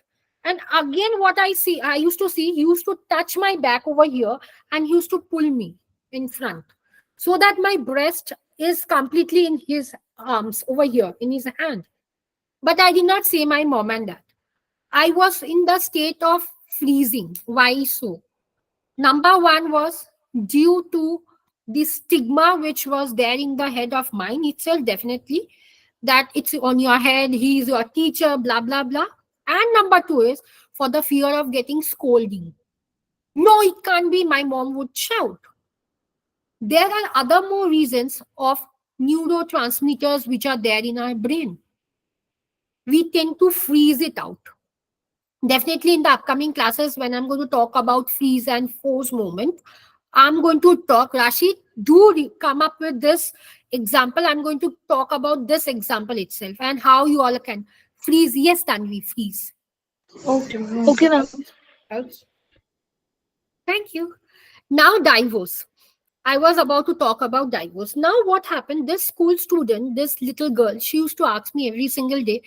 and again what I used to see, he used to touch my back over here and he used to pull me in front so that my breast is completely in his arms over here in his hand. But I did not say my mom and dad. I was in the state of freezing. Why so? Number one was due to the stigma which was there in the head of mine itself, definitely, that it's on your head, he is your teacher, blah, blah, blah. And number two is for the fear of getting scolding. No, it can't be, my mom would shout. There are other more reasons of neurotransmitters which are there in our brain. We tend to freeze it out. Definitely in the upcoming classes, when I'm going to talk about freeze and force movement, I'm going to talk, Rashid, come up with this example. I'm going to talk about this example itself and how you all can freeze. Yes, Tanvi, freeze. Okay. Okay, ma'am. Okay. Thank you. Now, divorce. I was about to talk about divorce. Now, what happened? This school student, this little girl, she used to ask me every single day,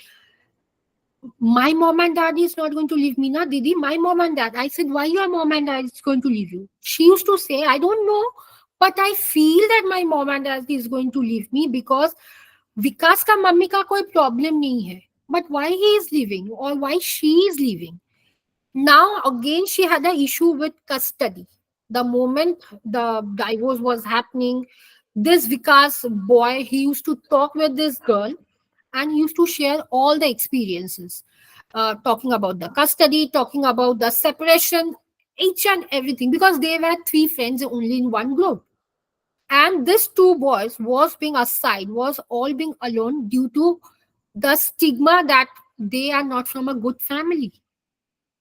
my mom and dad is not going to leave me, na, Didi. My mom and dad. I said, why your mom and dad is going to leave you? She used to say, I don't know, but I feel that my mom and dad is going to leave me because विकास का mummy का कोई problem नहीं है. But why he is leaving or why she is leaving? Now again she had an issue with custody. The moment the divorce was happening, this Vikas boy, he used to talk with this girl and he used to share all the experiences, talking about the custody, talking about the separation, each and everything, because they were three friends only in one group. And these two boys was being aside, was all being alone due to the stigma that they are not from a good family.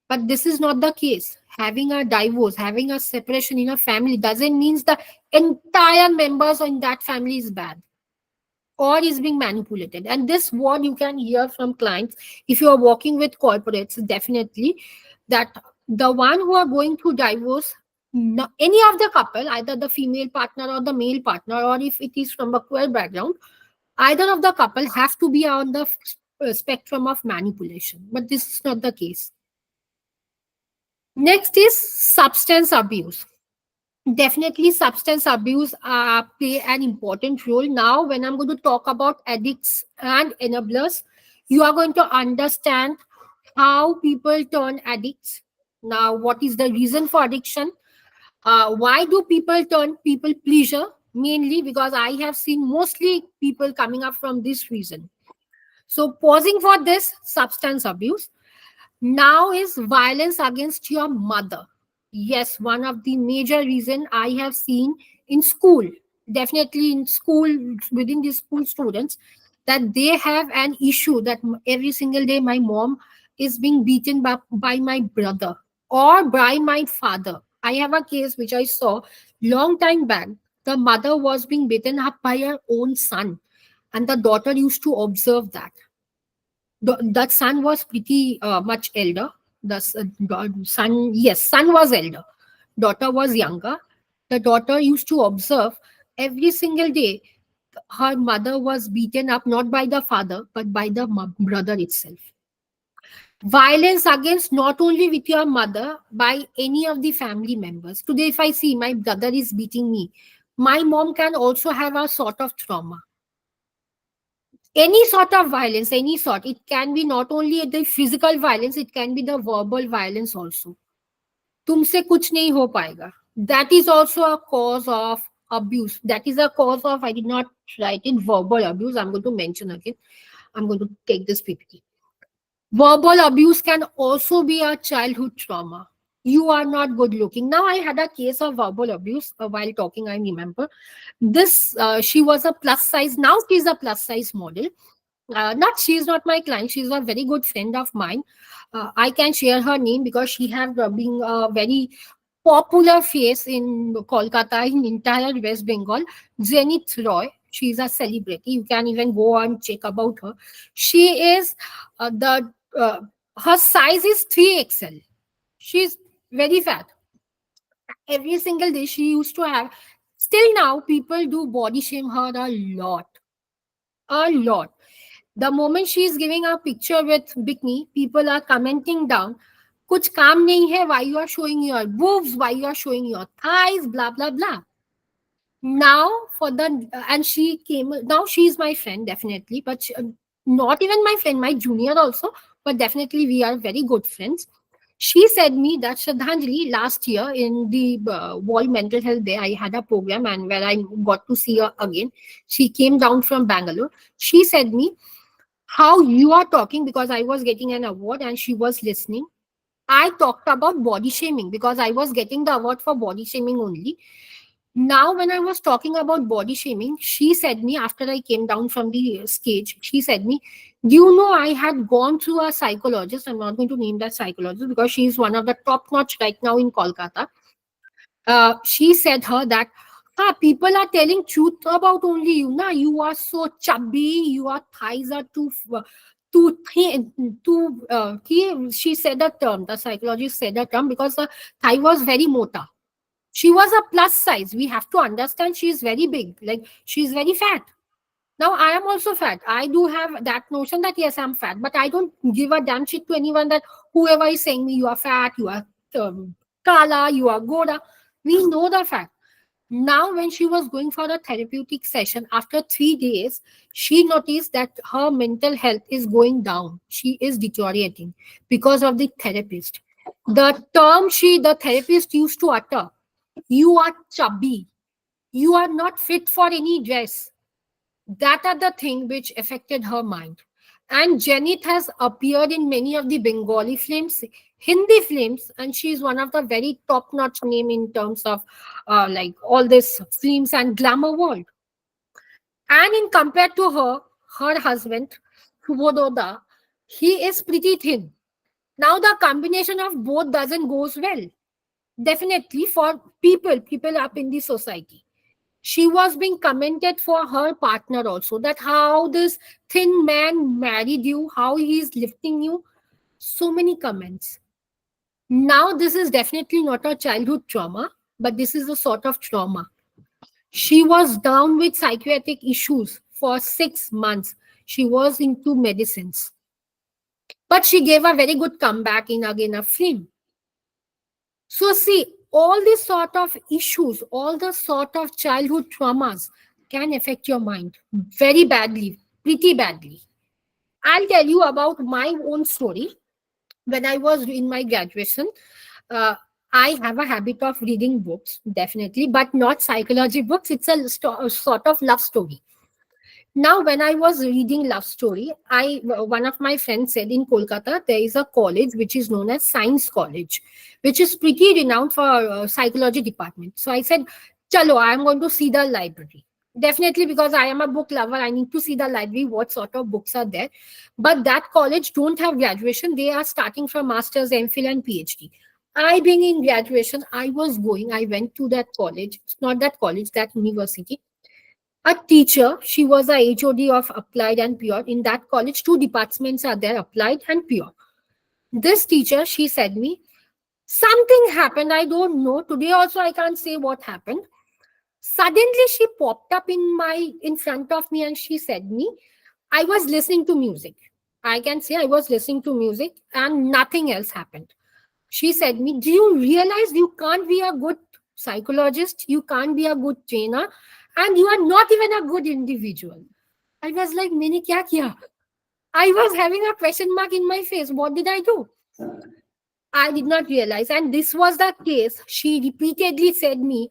But this is not the case. Having a divorce, having a separation in a family doesn't mean the entire members in that family is bad or is being manipulated. And this what you can hear from clients if you are working with corporates, definitely, that the one who are going through divorce, any of the couple, either the female partner or the male partner, or if it is from a queer background, either of the couple have to be on the spectrum of manipulation. But this is not the case. Next is substance abuse. Definitely, substance abuse play an important role. Now, when I'm going to talk about addicts and enablers, you are going to understand how people turn addicts. Now, what is the reason for addiction? Why do people turn people pleasure? Mainly because I have seen mostly people coming up from this reason. So, pausing for this substance abuse. Now is violence against your mother. Yes, one of the major reason I have seen in school, definitely in school, within the school students, that they have an issue that every single day my mom is being beaten by my brother or by my father. I have a case which I saw long time back. The mother was being beaten up by her own son, and the daughter used to observe that. That son was pretty much elder. Son, yes, son was elder. Daughter was younger. The daughter used to observe every single day her mother was beaten up not by the father but by the brother itself. Violence against not only with your mother, by any of the family members. Today, if I see my brother is beating me, my mom can also have a sort of trauma. Any sort of violence, any sort, it can be not only the physical violence, it can be the verbal violence also. तुमसे कुछ नहीं हो पाएगा. That is also a cause of abuse. That is a cause of, I did not write it, verbal abuse. I'm going to mention again. I'm going to take this PPT. Verbal abuse can also be a childhood trauma. You are not good looking. Now, I had a case of verbal abuse while talking, I remember. She was a plus size. Now she's a plus size model. Not She's not my client, she's a very good friend of mine. I can share her name because she have been a very popular face in Kolkata, in entire West Bengal. Zenith Roy, she's a celebrity, you can even go and check about her. She is the her size is 3XL. She's very fat. Every single day she used to have, still now people do body shame her a lot, a lot. The moment she is giving a picture with bikini, people are commenting down, कुछ काम नहीं है, why you are showing your boobs, why you are showing your thighs, blah blah blah. Now for the and she came, now she is my friend definitely, but not even my friend, my junior also, but definitely we are very good friends. She said me that Shraddhanjali, last year in the World Mental Health Day, I had a program and where I got to see her again. She came down from Bangalore. She said me, how you are talking, because I was getting an award and she was listening. I talked about body shaming because I was getting the award for body shaming only. Now, when I was talking about body shaming, she said me, after I came down from the stage, she said me, do you know I had gone to a psychologist? I'm not going to name that psychologist because she is one of the top notch right now in Kolkata. She said her that people are telling truth about only you. Na, you are so chubby, your thighs are too she said a term, the psychologist said a term, because the thigh was very mota. She was a plus size. We have to understand she is very big, like she is very fat. Now I am also fat. I do have that notion that yes, I'm fat, but I don't give a damn shit to anyone that whoever is saying me, you are fat, you are kala, you are goda. We know the fact. Now, when she was going for a therapeutic session, after 3 days, she noticed that her mental health is going down. She is deteriorating because of the therapist. The therapist used to utter, "You are chubby. You are not fit for any dress." That are the thing which affected her mind. And Janit has appeared in many of the Bengali films, Hindi films, and she is one of the very top-notch name in terms of like all this films and glamour world. And in compared to her, her husband, Subododa, he is pretty thin. Now the combination of both doesn't goes well. Definitely for people up in the society. She was being commented for her partner also, that how this thin man married you, how he is lifting you. So many comments. Now this is definitely not a childhood trauma, but this is a sort of trauma. She was down with psychiatric issues for 6 months. She was into medicines, but she gave a very good comeback in again a film. So see, all these sort of issues, all the sort of childhood traumas can affect your mind very badly, pretty badly. I'll tell you about my own story. When I was in my graduation, uh, I have a habit of reading books, definitely, but not psychology books. It's a sort of love story. Now, when I was reading love story, one of my friends said in Kolkata there is a college which is known as Science College, which is pretty renowned for psychology department. So I said, "Chalo, I am going to see the library." Definitely, because I am a book lover, I need to see the library. What sort of books are there? But that college don't have graduation. They are starting from masters, MPhil, and PhD. I being in graduation, I was going. I went to that college. It's not that college, that university, a teacher. She was a HOD of applied and pure. In that college, two departments are there, applied and pure. This teacher, she said me, something happened. I don't know. Today also, I can't say what happened. Suddenly, she popped up in front of me and she said me, I was listening to music. I can say I was listening to music and nothing else happened. She said me, do you realize you can't be a good psychologist? You can't be a good trainer, and you are not even a good individual. I was like, मैंने क्या किया? I was having a question mark in my face. What did I do? I did not realize. And this was the case. She repeatedly said me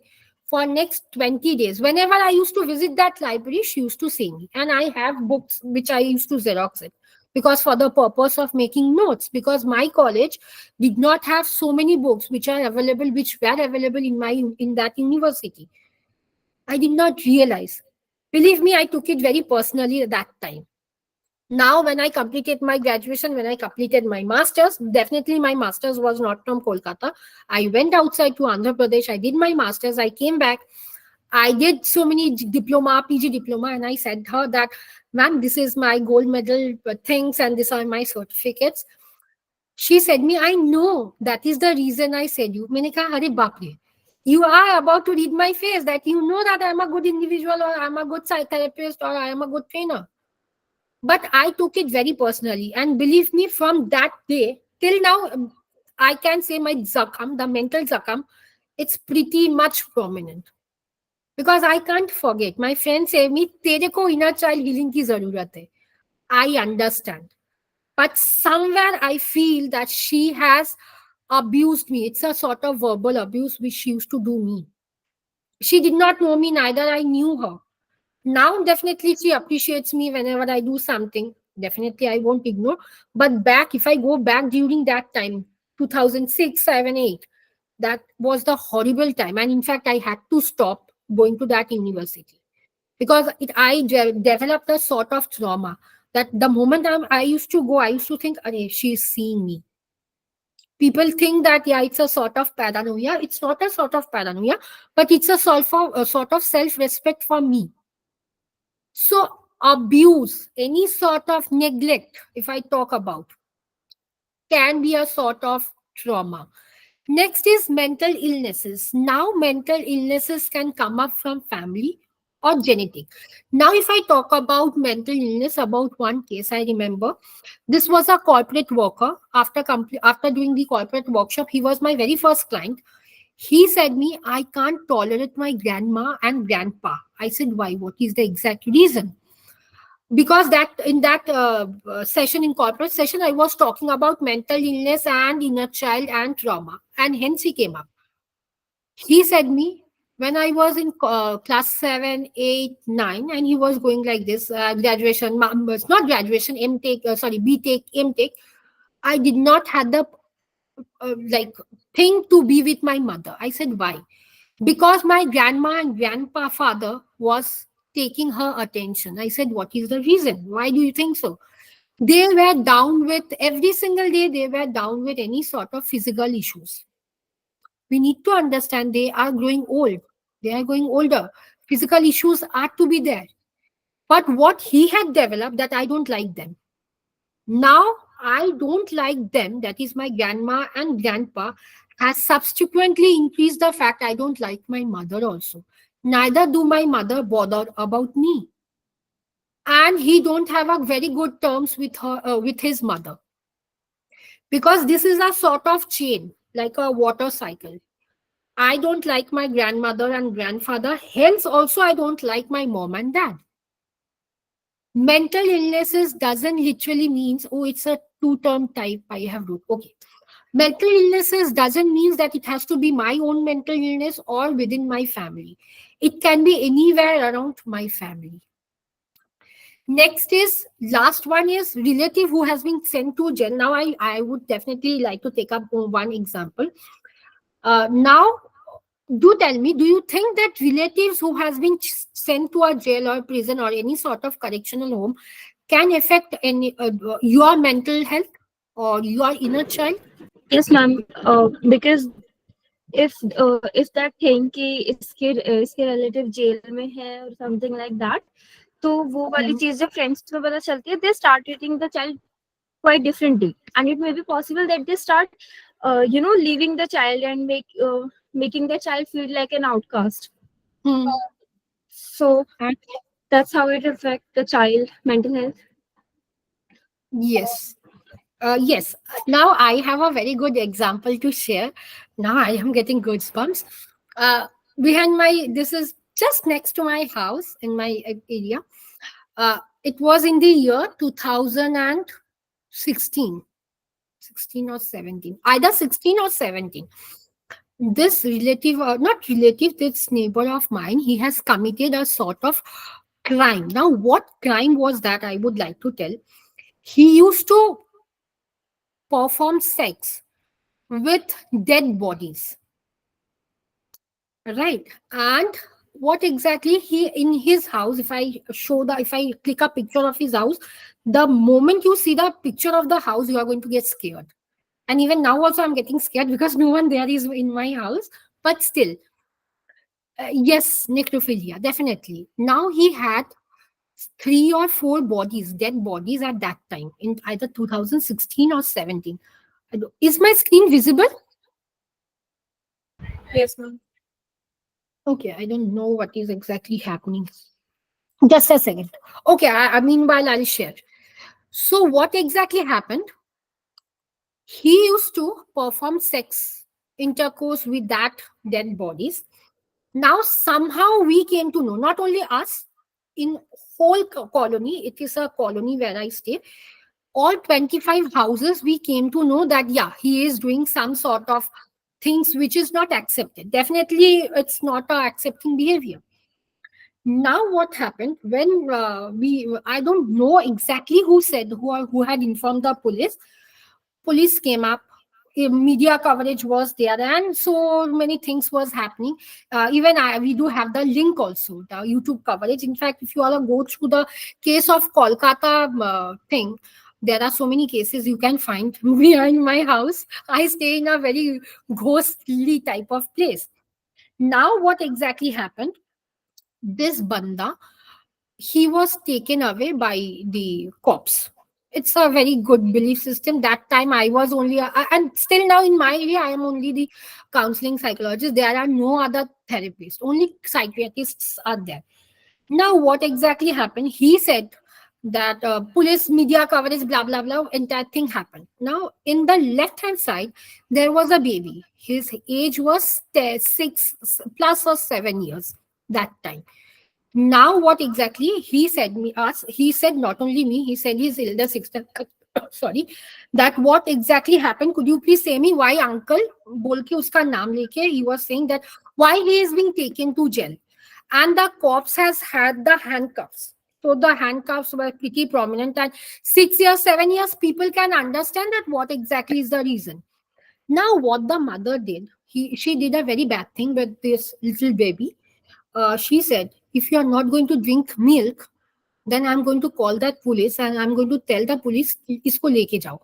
for next 20 days. Whenever I used to visit that library, she used to see me. And I have books which I used to Xerox it. Because for the purpose of making notes. Because my college did not have so many books which are available, which were available in that university. I did not realize. Believe me, I took it very personally at that time. Now, when I completed my graduation, when I completed my master's, definitely my master's was not from Kolkata. I went outside to Andhra Pradesh. I did my master's. I came back. I did so many diploma, PG diploma, and I said her that, ma'am, this is my gold medal things and these are my certificates. She said me, I know that is the reason I said you. मैंने कहा, अरे बाप रे, you are about to read my face that you know that I'm a good individual or I'm a good psychotherapist or I am a good trainer. But I took it very personally. And believe me, from that day till now, I can say my zakam, the mental zakam, it's pretty much prominent. Because I can't forget. My friend say me, तेरे को inner child healing की जरूरत है. I understand. But somewhere I feel that she has abused me. It's a sort of verbal abuse which she used to do me. She did not know me, neither I knew her. Now, definitely, she appreciates me whenever I do something. Definitely, I won't ignore. But back, if I go back during that time, 2006, 7, 8, that was the horrible time. And in fact, I had to stop going to that university because I developed a sort of trauma that the moment I used to go, I used to think, "Arey, she's seeing me." People think that, yeah, it's a sort of paranoia. It's not a sort of paranoia, but it's a sort of self-respect for me. So abuse, any sort of neglect, if I talk about, can be a sort of trauma. Next is mental illnesses. Now, mental illnesses can come up from family or genetic. Now, if I talk about mental illness, about one case I remember, this was a corporate worker. After doing the corporate workshop, he was my very first client. He said me, I can't tolerate my grandma and grandpa. I said, why? What is the exact reason? Because that in that session, in corporate session, I was talking about mental illness and inner child and trauma, and hence he came up. He said me, when I was in class 7, 8, 9, and he was going like this, graduation, not graduation, B.Tech, M.Tech, I did not have the like thing to be with my mother. I said, why? Because my grandma and grandpa father was taking her attention. I said, what is the reason? Why do you think so? They were down with, every single day they were down with any sort of physical issues. We need to understand they are growing old. They are going older. Physical issues are to be there. But what he had developed, that I don't like them. Now I don't like them, that is my grandma and grandpa, has subsequently increased the fact I don't like my mother also. Neither do my mother bother about me. And he don't have a very good terms with her, with his mother. Because this is a sort of chain, like a water cycle. I don't like my grandmother and grandfather, hence also I don't like my mom and dad. Mental illnesses doesn't literally means, oh, it's a two-term type I have wrote. Okay. Mental illnesses doesn't mean that it has to be my own mental illness or within my family. It can be anywhere around my family. Next is, last one is relative who has been sent to jail. Now I would definitely like to take up one example. Now, do tell me, do you think that relatives who has been sent to a jail or prison or any sort of correctional home can affect any your mental health or your inner child? Yes, ma'am. Because if that thing कि इसके relative jail में है or something like that, तो वो वाली चीज जब friends में पता चलती है, they start treating the child quite differently, and it may be possible that they start leaving the child and making the child feel like an outcast. So that's how it affects the child mental health. Yes. Yes. Now I have a very good example to share. Now I am getting goosebumps. Behind my, this is just next to my house in my area. It was in the year 2016, 16 or 17, either 16 or 17. This relative, or not relative, this neighbor of mine, he has committed a sort of crime. Now, what crime was that? I would like to tell. He used to perform sex with dead bodies, right? And what exactly he in his house, if I click a picture of his house, the moment you see the picture of the house, you are going to get scared. And even now also I'm getting scared because no one there is in my house. But still, yes, necrophilia, definitely. Now he had 3 or 4 bodies, dead bodies at that time, in either 2016 or 17. Is my screen visible? Yes, ma'am. Okay, I don't know what is exactly happening. Just a second. Okay, meanwhile I'll share. So what exactly happened? He used to perform sex intercourse with that dead bodies. Now somehow we came to know, not only us, in whole colony, it is a colony where I stay, all 25 houses, we came to know that, yeah, he is doing some sort of things which is not accepted. Definitely, it's not a accepting behavior. Now, what happened when I don't know exactly who said, who had informed the police. Police came up, media coverage was there, and so many things was happening. Even we do have the link also, the YouTube coverage. In fact, if you all go through the case of Kolkata thing, there are so many cases you can find behind my house. I stay in a very ghostly type of place. Now, what exactly happened? This banda he was taken away by the cops. It's a very good belief system. That time I was only, and still now in my area, I am only the counseling psychologist. There are no other therapists, only psychiatrists are there. Now, what exactly happened? He said that police media coverage, blah, blah, blah, entire thing happened. Now, in the left hand side, there was a baby. His age was 6 plus or 7 years that time. Now, what exactly he said me us? He said not only me. He said his elder sister. Sorry, that what exactly happened? Could you please say me why uncle? बोल के उसका नाम लेके he was saying that why he is being taken to jail, and the cops has had the handcuffs. So the handcuffs were pretty prominent, and 6 years, 7 years, people can understand that what exactly is the reason. Now, what the mother did, she did a very bad thing with this little baby. She said, if you are not going to drink milk, then I'm going to call that police and I'm going to tell the police, isko leke jao.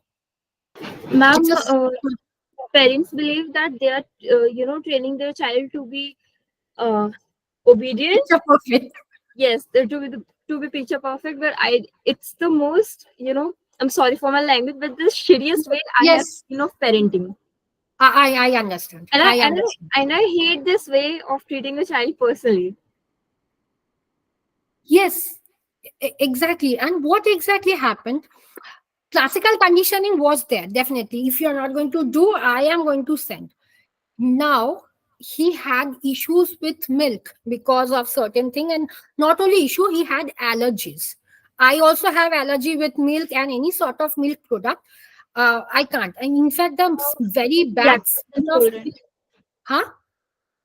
Ma'am, It's just parents believe that they are, training their child to be uh, obedient. picture perfect. Yes, to be picture perfect. But it's the most, I'm sorry for my language, but the shittiest way I have Yes, seen of parenting. I understand. And I I and understand. I, and I hate this way of treating a child personally. Yes, exactly. And what exactly happened? Classical conditioning was there, definitely. If you're not going to do, I am going to send. Now, he had issues with milk because of certain thing, and not only issue, he had allergies. I also have allergy with milk and any sort of milk product. I can't. And in fact, the very bad Lactose smell of, intolerant. huh?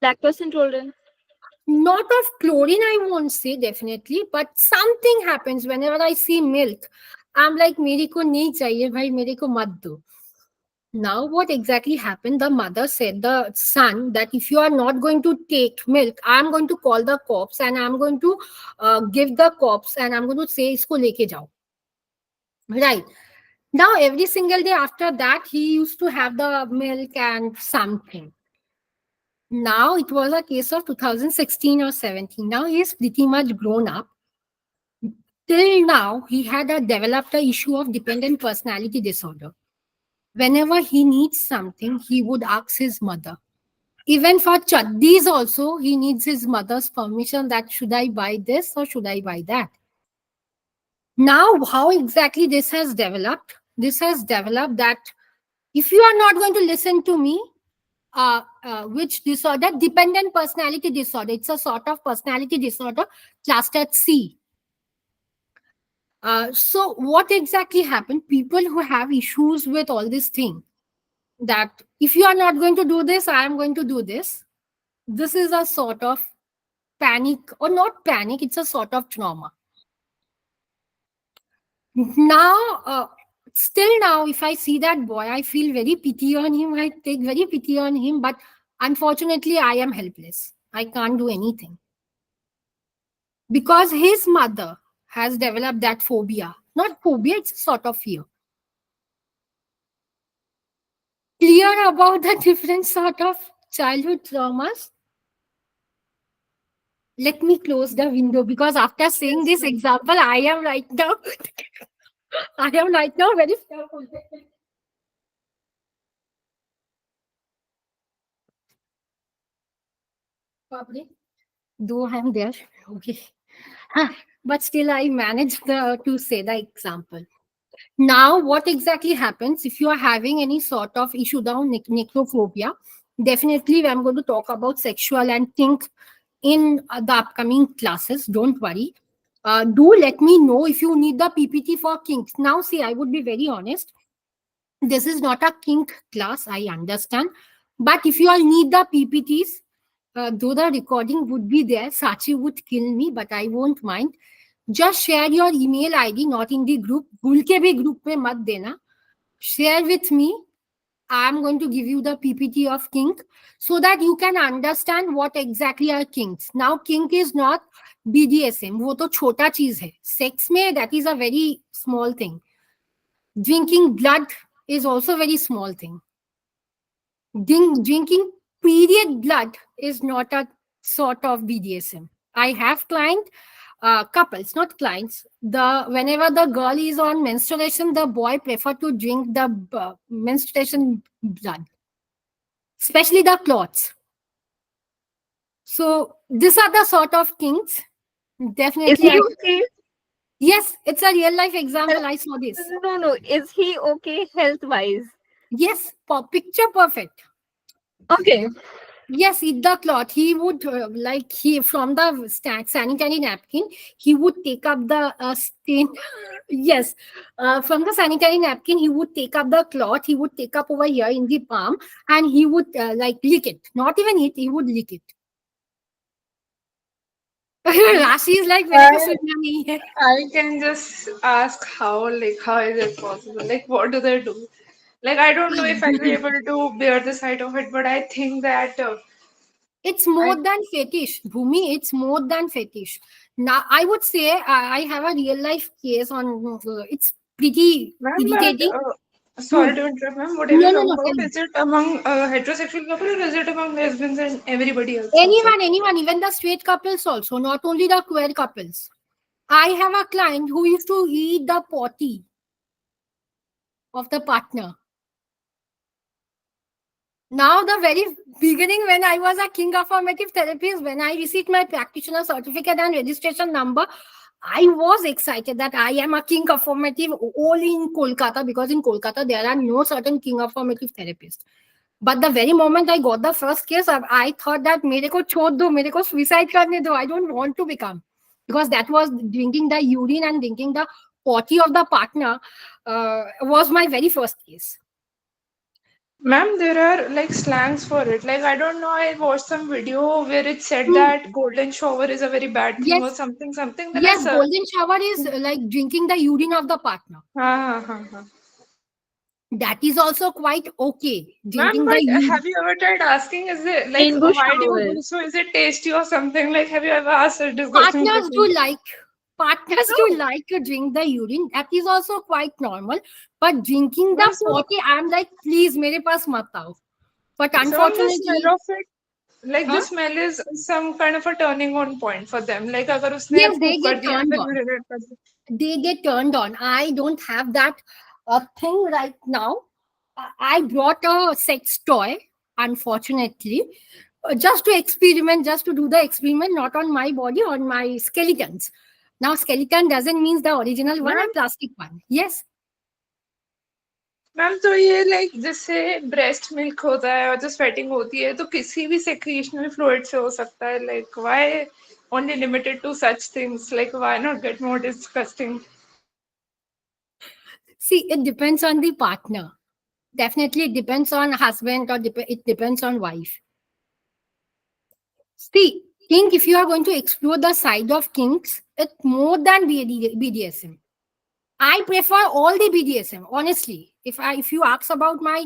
Lactose intolerant. Not of chlorine, I won't say definitely, but something happens whenever I see milk. I'm like, मेरे को नहीं चाहिए भाई, मेरे को मत दो. Now, what exactly happened? The mother said the son that if you are not going to take milk, I'm going to call the cops and I'm going to give the cops and I'm going to say isko leke jao. Right. Now, every single day after that, he used to have the milk and something. Now, it was a case of 2016 or 17. Now, he is pretty much grown up. Till now, he had developed a issue of dependent personality disorder. Whenever he needs something, he would ask his mother. Even for chaddis also, he needs his mother's permission that should I buy this or should I buy that. Now, how exactly this has developed? This has developed that if you are not going to listen to me, which disorder? Dependent personality disorder. It's a sort of personality disorder classed at C. So what exactly happened? People who have issues with all this thing, that if you are not going to do this, I am going to do this. This is a sort of panic, or not panic, it's a sort of trauma. Now, still now, if I see that boy, I feel very pity on him. I take very pity on him, but unfortunately, I am helpless. I can't do anything because his mother has developed that phobia. Not phobia, it's a sort of fear. Clear about the different sort of childhood traumas? Let me close the window because after saying this example, I am right now, I am right now very fearful. Probably, though I am there, okay. But still, I managed to say the example. Now, what exactly happens if you are having any sort of issue down necrophobia? Definitely, I'm going to talk about sexual and kink in the upcoming classes. Don't worry. Do let me know if you need the PPT for kinks. Now, see, I would be very honest. This is not a kink class, I understand. But if you all need the PPTs, though the recording would be there, Sachi would kill me, but I won't mind. Just share your email ID, not in the group. भूल के भी group में मत देना. Share with me. I'm going to give you the PPT of kink so that you can understand what exactly are kinks. Now, kink is not BDSM. वो तो छोटा चीज है. Sex में that is a very small thing. Drinking blood is also a very small thing. Drinking period blood is not a sort of BDSM. I have client couples, not clients. The whenever the girl is on menstruation, the boy prefer to drink the menstruation blood, especially the clots. So these are the sort of things. Is Definitely, he I okay? yes, it's a real life Health- example. I saw this. No, no. Is he okay health wise? Yes, picture perfect. Okay. Yes, eat the cloth. He would like he from the sanitary napkin. He would take up the stain. Yes, from the sanitary napkin, he would take up the cloth. He would take up over here in the palm, and he would like lick it. Not even eat. He would lick it. Rashi is like मेरे को I सुनना नहीं है. I can just ask how is it possible? Like, what do they do? Like, I don't know if I'll be able to bear the sight of it, but I think that It's I, more than fetish, Bhumi. It's more than fetish. Now, I would say I have a real life case on. It's pretty ma'am, but irritating. sorry Hmm. to interrupt, ma'am. Whatever No, you no, talk no. Tell about, me. is it among heterosexual couple or is it among lesbians and everybody else also? Anyone, even the straight couples also, not only the queer couples. I have a client who used to eat the potty of the partner. Now, the very beginning, when I was a king affirmative therapist, when I received my practitioner certificate and registration number, I was excited that I am a king affirmative only in Kolkata, because in Kolkata there are no certain king affirmative therapists. But the very moment I got the first case, I thought that मेरे को छोड़ दो, मेरे को suicide करने दो. I don't want to become, because that was drinking the urine and drinking the potty of the partner was my very first case. Ma'am, there are like slangs for it. Like, I don't know, I watched some video where it said Hmm. that golden shower is a very bad thing or Yes, something, something. Then I yes, said, golden shower is like drinking the urine of the partner. ha. That is also quite okay. Ma'am, Drinking the but urine. have you ever tried asking, is it like, Rainbow why do you shower. do so? Is it tasty or something? Like, have you ever asked a disgusting Partners do question? like partners do No. like to drink the urine. That is also quite normal. But drinking Ma'am, the potty, I'm like, please, mere paas mat aao. But so on the smell unfortunately, of it, like the huh? smell is some kind of a turning on point for them. Like, अगर उसने Yes, they poop get कर दिया turned फिर on. urinate कर दिया. They get turned on. I don't have that thing right now. I brought a sex toy, unfortunately, just to experiment, just to do the experiment, not on my body, on my skeletons. Now, skeleton doesn't mean the original one, a ma'am plastic one. Yes. Ma'am तो ये like जिससे breast milk होता है और जो sweating होती है तो किसी भी सेक्रीशनल फ्लूइड से हो सकता है like why only limited to such things like why not get more disgusting. See, it depends on the partner. Definitely, it depends on husband, or it depends on wife. See, kink, if you are going to explore the side of kinks, it's more than BDSM. I prefer all the BDSM, honestly. If you ask about my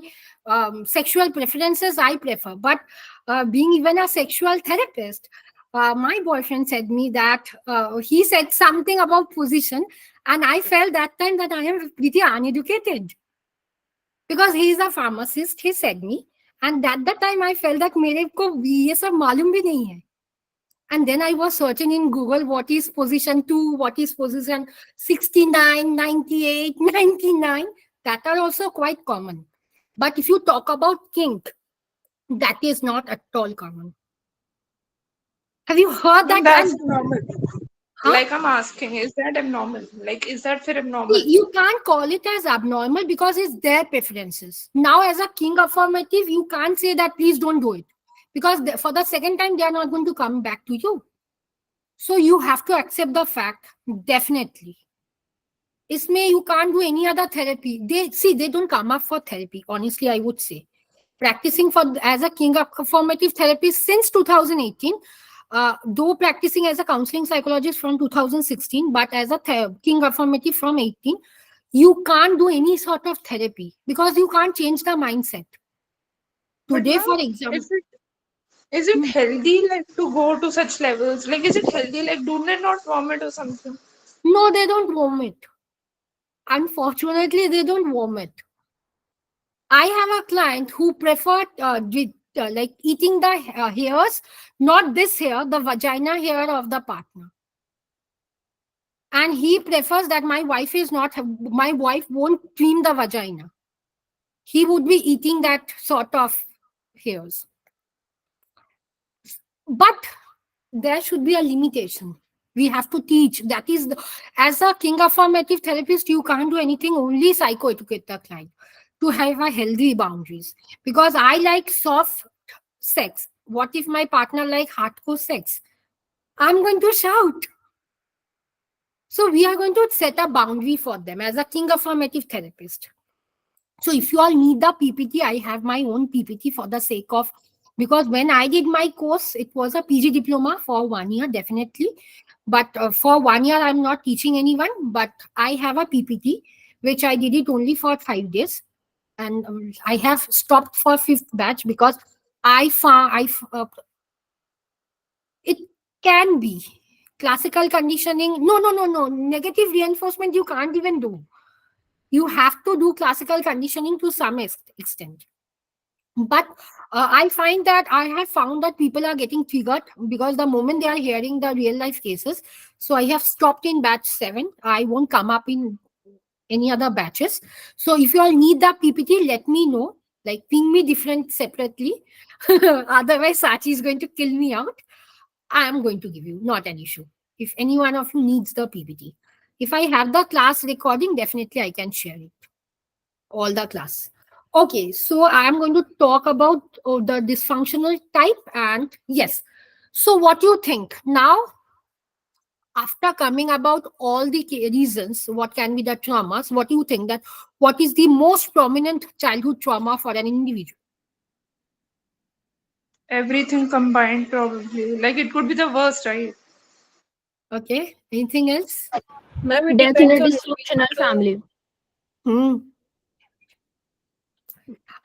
sexual preferences, I prefer. But being even a sexual therapist, my boyfriend said me that he said something about position, and I felt that time that I am pretty uneducated, because he is a pharmacist. He said me, and at that time I felt that मेरे को ये सब मालूम भी नहीं है. And then I was searching in Google what is position 2, what is position 69, 98, 99. That are also quite common. But if you talk about kink, that is not at all common. Have you heard Ma'am, that? that's And normal. huh? Like I'm asking, is that abnormal? Like, is that for See, abnormal? you can't call it as abnormal because it's their preferences. Now, as a king affirmative, you can't say that please don't do it, because for the second time, they are not going to come back to you. So you have to accept the fact, definitely. इसमें you can't do any other therapy. They don't come up for therapy, honestly, I would say. Practicing for as a king of formative therapist since 2018, though practicing as a counseling psychologist from 2016, but as a king affirmative from 18, you can't do any sort of therapy because you can't change the mindset. But Today, ma'am, for example, is it healthy like to go to such levels? Like, is it healthy? Like, do they not vomit or something? no, they don't vomit. Unfortunately, they don't vomit. I have a client who preferred like eating the hairs, not this hair, the vagina hair of the partner. And he prefers that my wife won't clean the vagina. He would be eating that sort of hairs. But there should be a limitation. We have to teach. That is, as a king affirmative therapist, you can't do anything, only psychoeducate the client to have a healthy boundaries. Because I like soft sex. What if my partner like hardcore sex? I'm going to shout. So we are going to set a boundary for them as a king affirmative therapist. So if you all need the PPT, I have my own PPT for the sake of, because when I did my course, it was a PG diploma for 1 year, definitely. But for 1 year, I'm not teaching anyone, but I have a PPT, which I did it only for 5 days. And I have stopped for fifth batch because I found it can be classical conditioning. No. Negative reinforcement, you can't even do. You have to do classical conditioning to some extent. But I find that I have found that people are getting triggered because the moment they are hearing the real life cases. So I have stopped in batch 7. I won't come up in any other batches. So if you all need the PPT, let me know. Like ping me different separately. Otherwise, Sachi is going to kill me out. I am going to give you, not an issue. If any one of you needs the PPT. If I have the class recording, definitely I can share it. All the class. Okay, so I am going to talk about the dysfunctional type, and yes. So what do you think now, after coming about all the reasons, what can be the traumas? What do you think that what is the most prominent childhood trauma for an individual? Everything combined, probably. Like it could be the worst, right? Okay, anything else? Ma'am, it Death in a depends on dysfunctional family. Hmm.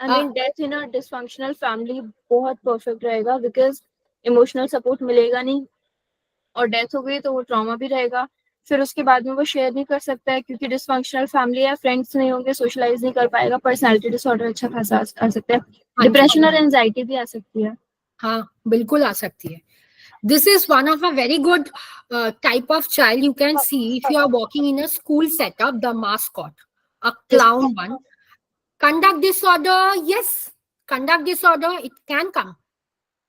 I Uh, mean, death in a dysfunctional family बहुत perfect रहेगा because emotional support मिलेगा नहीं, और death हो गई तो वो trauma भी रहेगा. फिर उसके बाद में वो शेयर नहीं कर सकता है क्योंकि डिसफंक्शनल फैमिली है, फ्रेंड्स नहीं होंगे, सोशलाइज नहीं कर पाएगा, पर्सनालिटी डिसऑर्डर अच्छा खासा आ सकता है, हाँ जी, डिप्रेशन और एंजाइटी भी आ सकती है. हाँ बिल्कुल आ सकती है. This is one of a very good type of child you can see if you are walking in a school setup, the mascot, a clown one. Conduct disorder, yes, conduct disorder, it can come.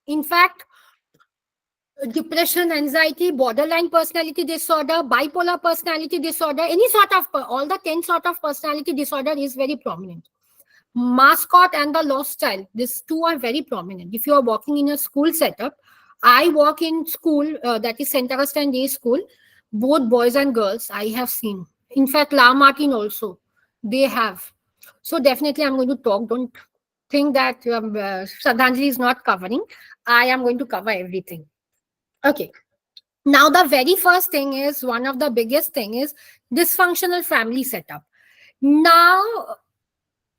In fact, depression, anxiety, borderline personality disorder, bipolar personality disorder, any sort of, all the 10 sort of personality disorder is very prominent. Mascot and the lost child, these two are very prominent. If you are walking in a school setup, I walk in school, that is St. Augustine Day School, both boys and girls I have seen. In fact, La Martin also, they have. So definitely I'm going to talk. Don't think that Sradhanjali is not covering. I am going to cover everything. Okay. Now the very first thing is, one of the biggest thing is dysfunctional family setup. Now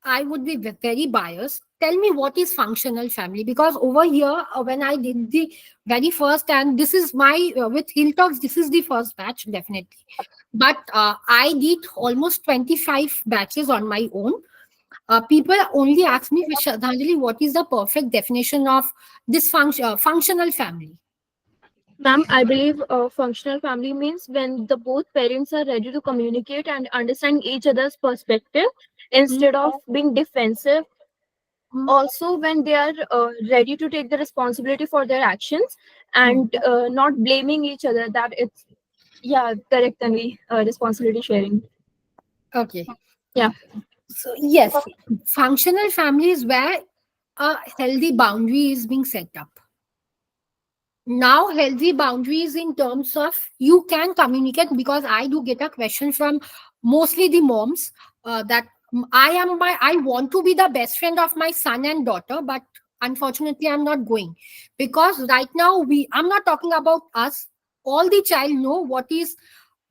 I would be very biased. Tell me what is functional family, because over here when I did the very first, and this is my with Hill Talks, this is the first batch definitely, but I did almost 25 batches on my own. People only ask me, Shraddhanjali, what is the perfect definition of functional family? Ma'am, I believe functional family means when the both parents are ready to communicate and understand each other's perspective instead of being defensive. Hmm. Also, when they are ready to take the responsibility for their actions and not blaming each other, that it's, yeah, correct, Tanvi, responsibility sharing. Okay. Yeah. So yes, functional family is where a healthy boundary is being set up. Now healthy boundaries in terms of you can communicate, because I do get a question from mostly the moms, that I want to be the best friend of my son and daughter, but unfortunately I'm not going, because right now I'm not talking about us, all the child know what is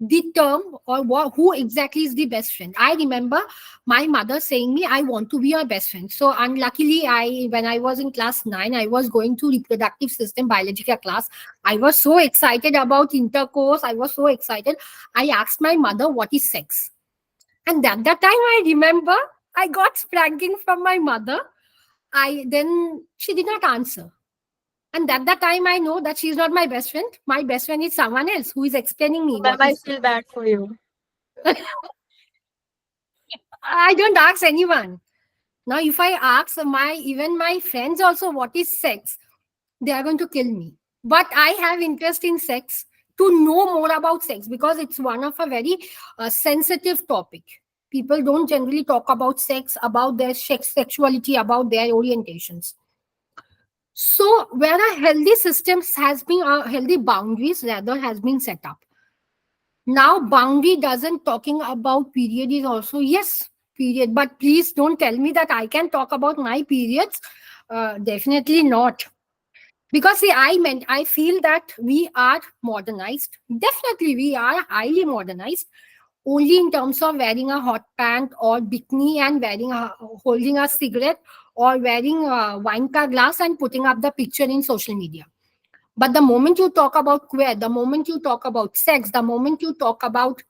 the term, or who exactly is the best friend. I remember my mother saying me, I want to be your best friend. So unluckily, when I was in class 9, I was going to reproductive system biological class. I was so excited about intercourse. I was so excited. I asked my mother, what is sex? And at that time, I remember I got spanking from my mother. Then she did not answer. And at that time, I know that she's not my best friend. My best friend is someone else who is explaining me So, ma'am, what I is. feel bad for you. I don't ask anyone. Now, if I ask even my friends also what is sex, they are going to kill me. But I have interest in sex to know more about sex because it's one of a very sensitive topic. People don't generally talk about sex, about their sexuality, about their orientations. So, where a healthy systems has been healthy boundaries rather has been set up. Now, boundary doesn't talking about period is also yes period, but please don't tell me that I can talk about my periods. Definitely not. Because see, I feel that we are modernized. Definitely, we are highly modernized. Only in terms of wearing a hot pant or bikini and holding a cigarette or wearing a wine car glass and putting up the picture in social media. But the moment you talk about queer, the moment you talk about sex, the moment you talk about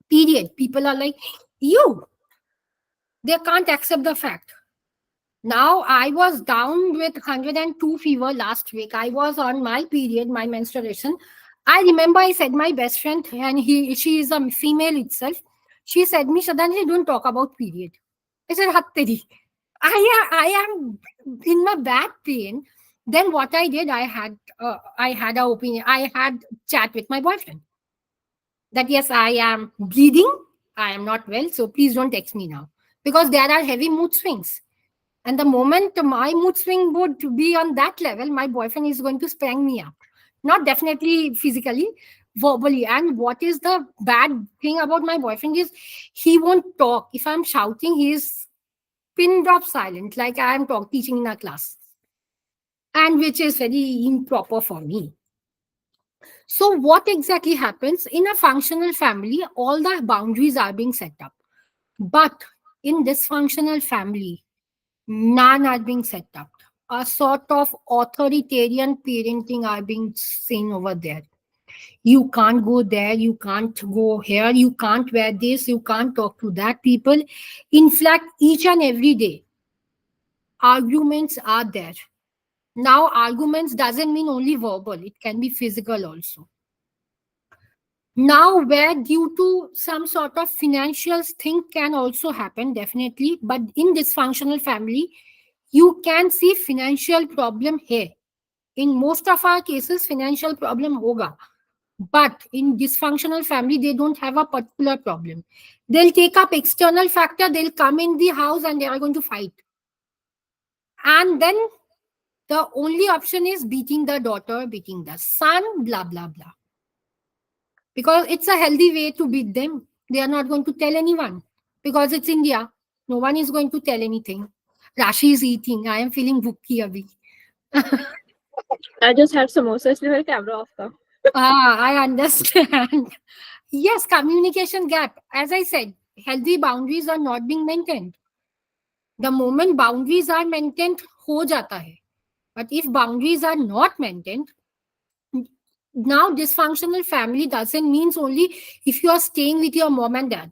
period, people are like, you. They can't accept the fact. Now I was down with 102 fever last week. I was on my period, my menstruation. I remember I said my best friend, and she is a female itself. She said me, Shraddhanjali, don't talk about period. I said, Hatteri. I am in my back pain. Then what I did, I had a opinion. I had chat with my boyfriend that yes, I am bleeding. I am not well. So please don't text me now because there are heavy mood swings. And the moment my mood swing would be on that level, my boyfriend is going to spank me up. Not definitely physically, verbally. And what is the bad thing about my boyfriend is he won't talk. If I'm shouting, he is pin drop silent, like I am teaching in a class. And which is very improper for me. So, what exactly happens in a functional family? All the boundaries are being set up. But in dysfunctional family, none are being set up. A sort of authoritarian parenting are being seen over there. You can't go there, you can't go here, you can't wear this, you can't talk to that people. In fact, each and every day, arguments are there. Now, arguments doesn't mean only verbal, it can be physical also. Now, where due to some sort of financial thing can also happen, definitely. But in dysfunctional family, you can see financial problem here. In most of our cases, financial problem hoga. But in dysfunctional family, they don't have a particular problem. They'll take up external factor, they'll come in the house and they are going to fight. And then the only option is beating the daughter, beating the son, blah, blah, blah. Because it's a healthy way to beat them. They are not going to tell anyone because it's India. No one is going to tell anything. Rashi is eating. I am feeling bhukhi abhi. I just had samosa, इसलिए मेरा camera off था. I understand. Yes, communication gap. As I said, healthy boundaries are not being maintained. The moment boundaries are maintained, ho jata hai. But if boundaries are not maintained, now dysfunctional family doesn't means only if you are staying with your mom and dad.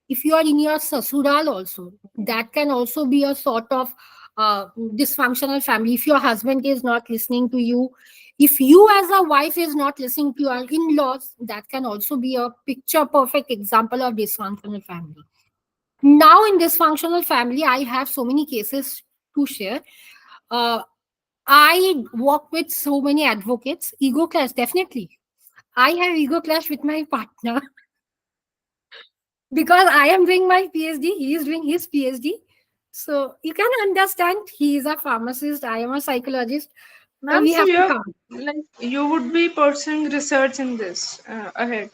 If you are in your sasural also, that can also be a sort of dysfunctional family. If your husband is not listening to you, if you as a wife is not listening to your in-laws, that can also be a picture perfect example of dysfunctional family. Now in dysfunctional family, I have so many cases to share. uh, I work with so many advocates. Ego clash, definitely. I have ego clash with my partner because I am doing my PhD, he is doing his PhD. So you can understand he is a pharmacist, I am a psychologist. Ma'am, We so have to you're come. like you would be pursuing research in this ahead.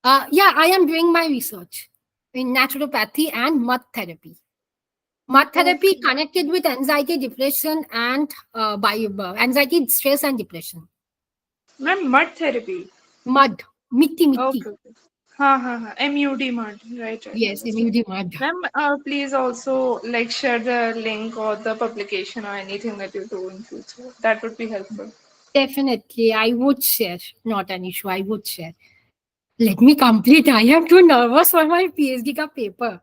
Yeah, I am doing my research in naturopathy and mud therapy. Mud therapy Okay. connected with anxiety, depression, and anxiety, stress, and depression. Ma'am, mud therapy. Mud, mitti. Okay. Okay. Ha. MUD mud. Right. Yes, Understood. immunity mud. Ma'am, please also like share the link or the publication or anything that you do in future. That would be helpful. Definitely, I would share. Not an issue. I would share. Let me complete. I am too nervous for my PhD ka paper.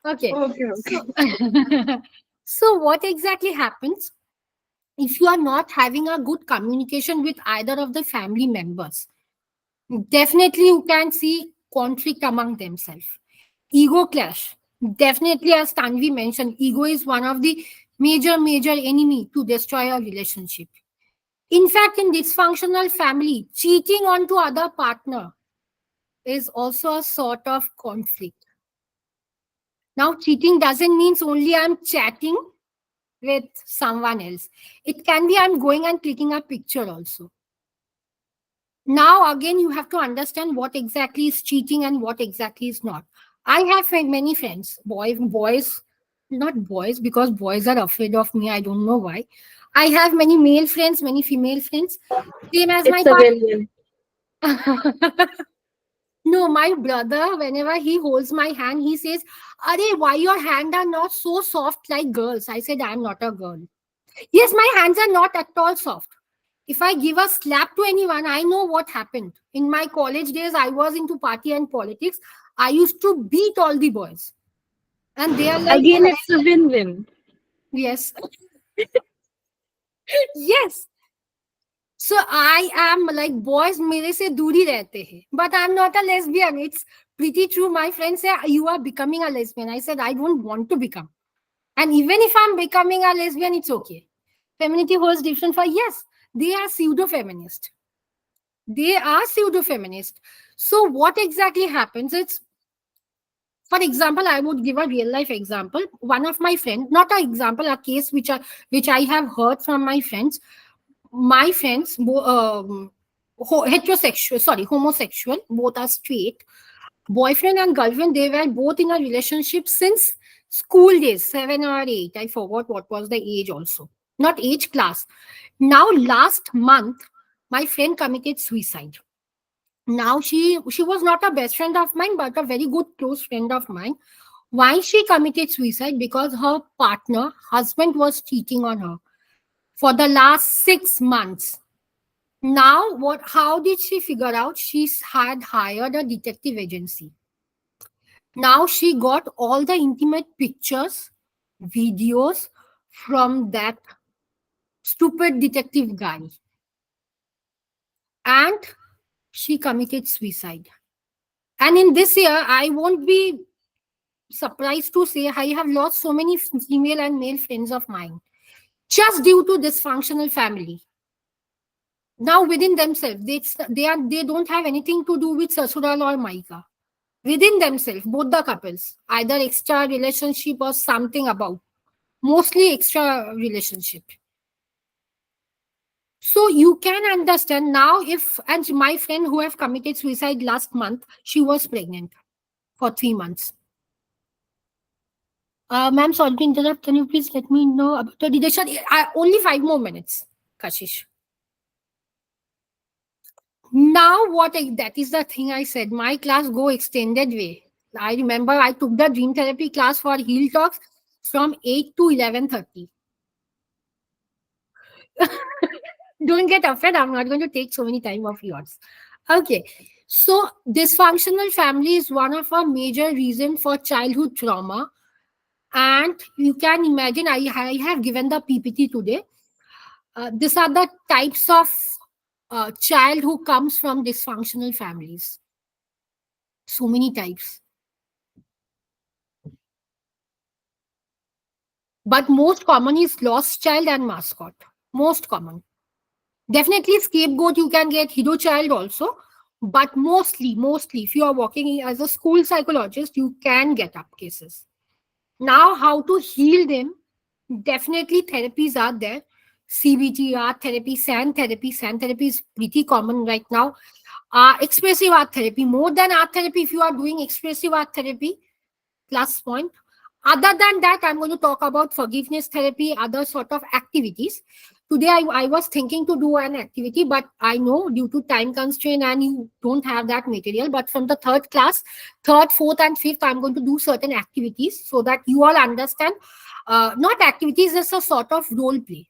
Okay. Okay. So, so what exactly happens? if you are not having a good communication with either of the family members, definitely you can see conflict among themselves. Ego clash. Definitely, as Tanvi mentioned, ego is one of the major enemy to destroy a relationship. In fact, in dysfunctional family, cheating onto other partner is also a sort of conflict. Now, cheating doesn't mean only I'm chatting with someone else. It can be I'm going and clicking a picture also. Now, again, you have to understand what exactly is cheating and what exactly is not. I have many friends, boys, not boys, because boys are afraid of me. I don't know why. I have many male friends, many female friends, same as my It's a win-win. partner. No, my brother, whenever he holds my hand, he says, "Are why your hand are not so soft like girls?" I said, "I'm not a girl." Yes, my hands are not at all soft. If I give a slap to anyone, I know what happened. In my college days, I was into party and politics. I used to beat all the boys. And they are like, Again, it's a win-win. yes, yes. So I am like, boys मेरे से दूर ही रहते हैं. But I'm not a lesbian. It's pretty true. My friends say, you are becoming a lesbian. I said, I don't want to become. And even if I'm becoming a lesbian, it's okay. Femininity holds different for, yes, they are pseudo-feminist. They are pseudo-feminist. So what exactly happens? It's, for example, I would give a real life example. One of my friends, not an example, a case which I have heard from my friends. My friends, heterosexual, sorry, homosexual, both are straight, boyfriend and girlfriend, they were both in a relationship since school days, 7 or 8. I forgot what was the age also. Not age, class. Now, last month, my friend committed suicide. Now she was not a best friend of mine, but a very good close friend of mine. Why she committed suicide? Because her partner, husband, was cheating on her for the last 6 months. Now, what? How did she figure out? She had hired a detective agency. Now she got all the intimate pictures, videos from that stupid detective guy, and she committed suicide. And in this year, I won't be surprised to say I have lost so many female and male friends of mine just due to dysfunctional family. Now within themselves, they don't have anything to do with Sasural or Maika. Within themselves, both the couples, either extra relationship or something about, mostly extra relationship. So you can understand now if, and my friend who have committed suicide last month, she was pregnant for 3 months. Ma'am, sorry to interrupt. Can you please let me know about the deduction? Only 5 more minutes, Kashish. Now, that is the thing I said. My class go extended way. I remember I took the dream therapy class for Heal Talks from 8 to 11:30. Don't get offended. I'm not going to take so many time of yours. Okay. So dysfunctional family is one of our major reason for childhood trauma. And you can imagine, I have given the PPT today. These are the types of child who comes from dysfunctional families. So many types. But most common is lost child and mascot. Most common. Definitely scapegoat you can get, hero child also. But mostly, if you are working as a school psychologist, you can get up cases. Now, how to heal them? Definitely therapies are there. CBT, art therapy, sand therapy. Sand therapy is pretty common right now. Expressive art therapy. More than art therapy, if you are doing expressive art therapy, plus point. Other than that, I'm going to talk about forgiveness therapy, other sort of activities. Today, I was thinking to do an activity, but I know due to time constraint and you don't have that material. But from the third class, third, fourth, and fifth, I'm going to do certain activities so that you all understand. Not activities, it's a sort of role play.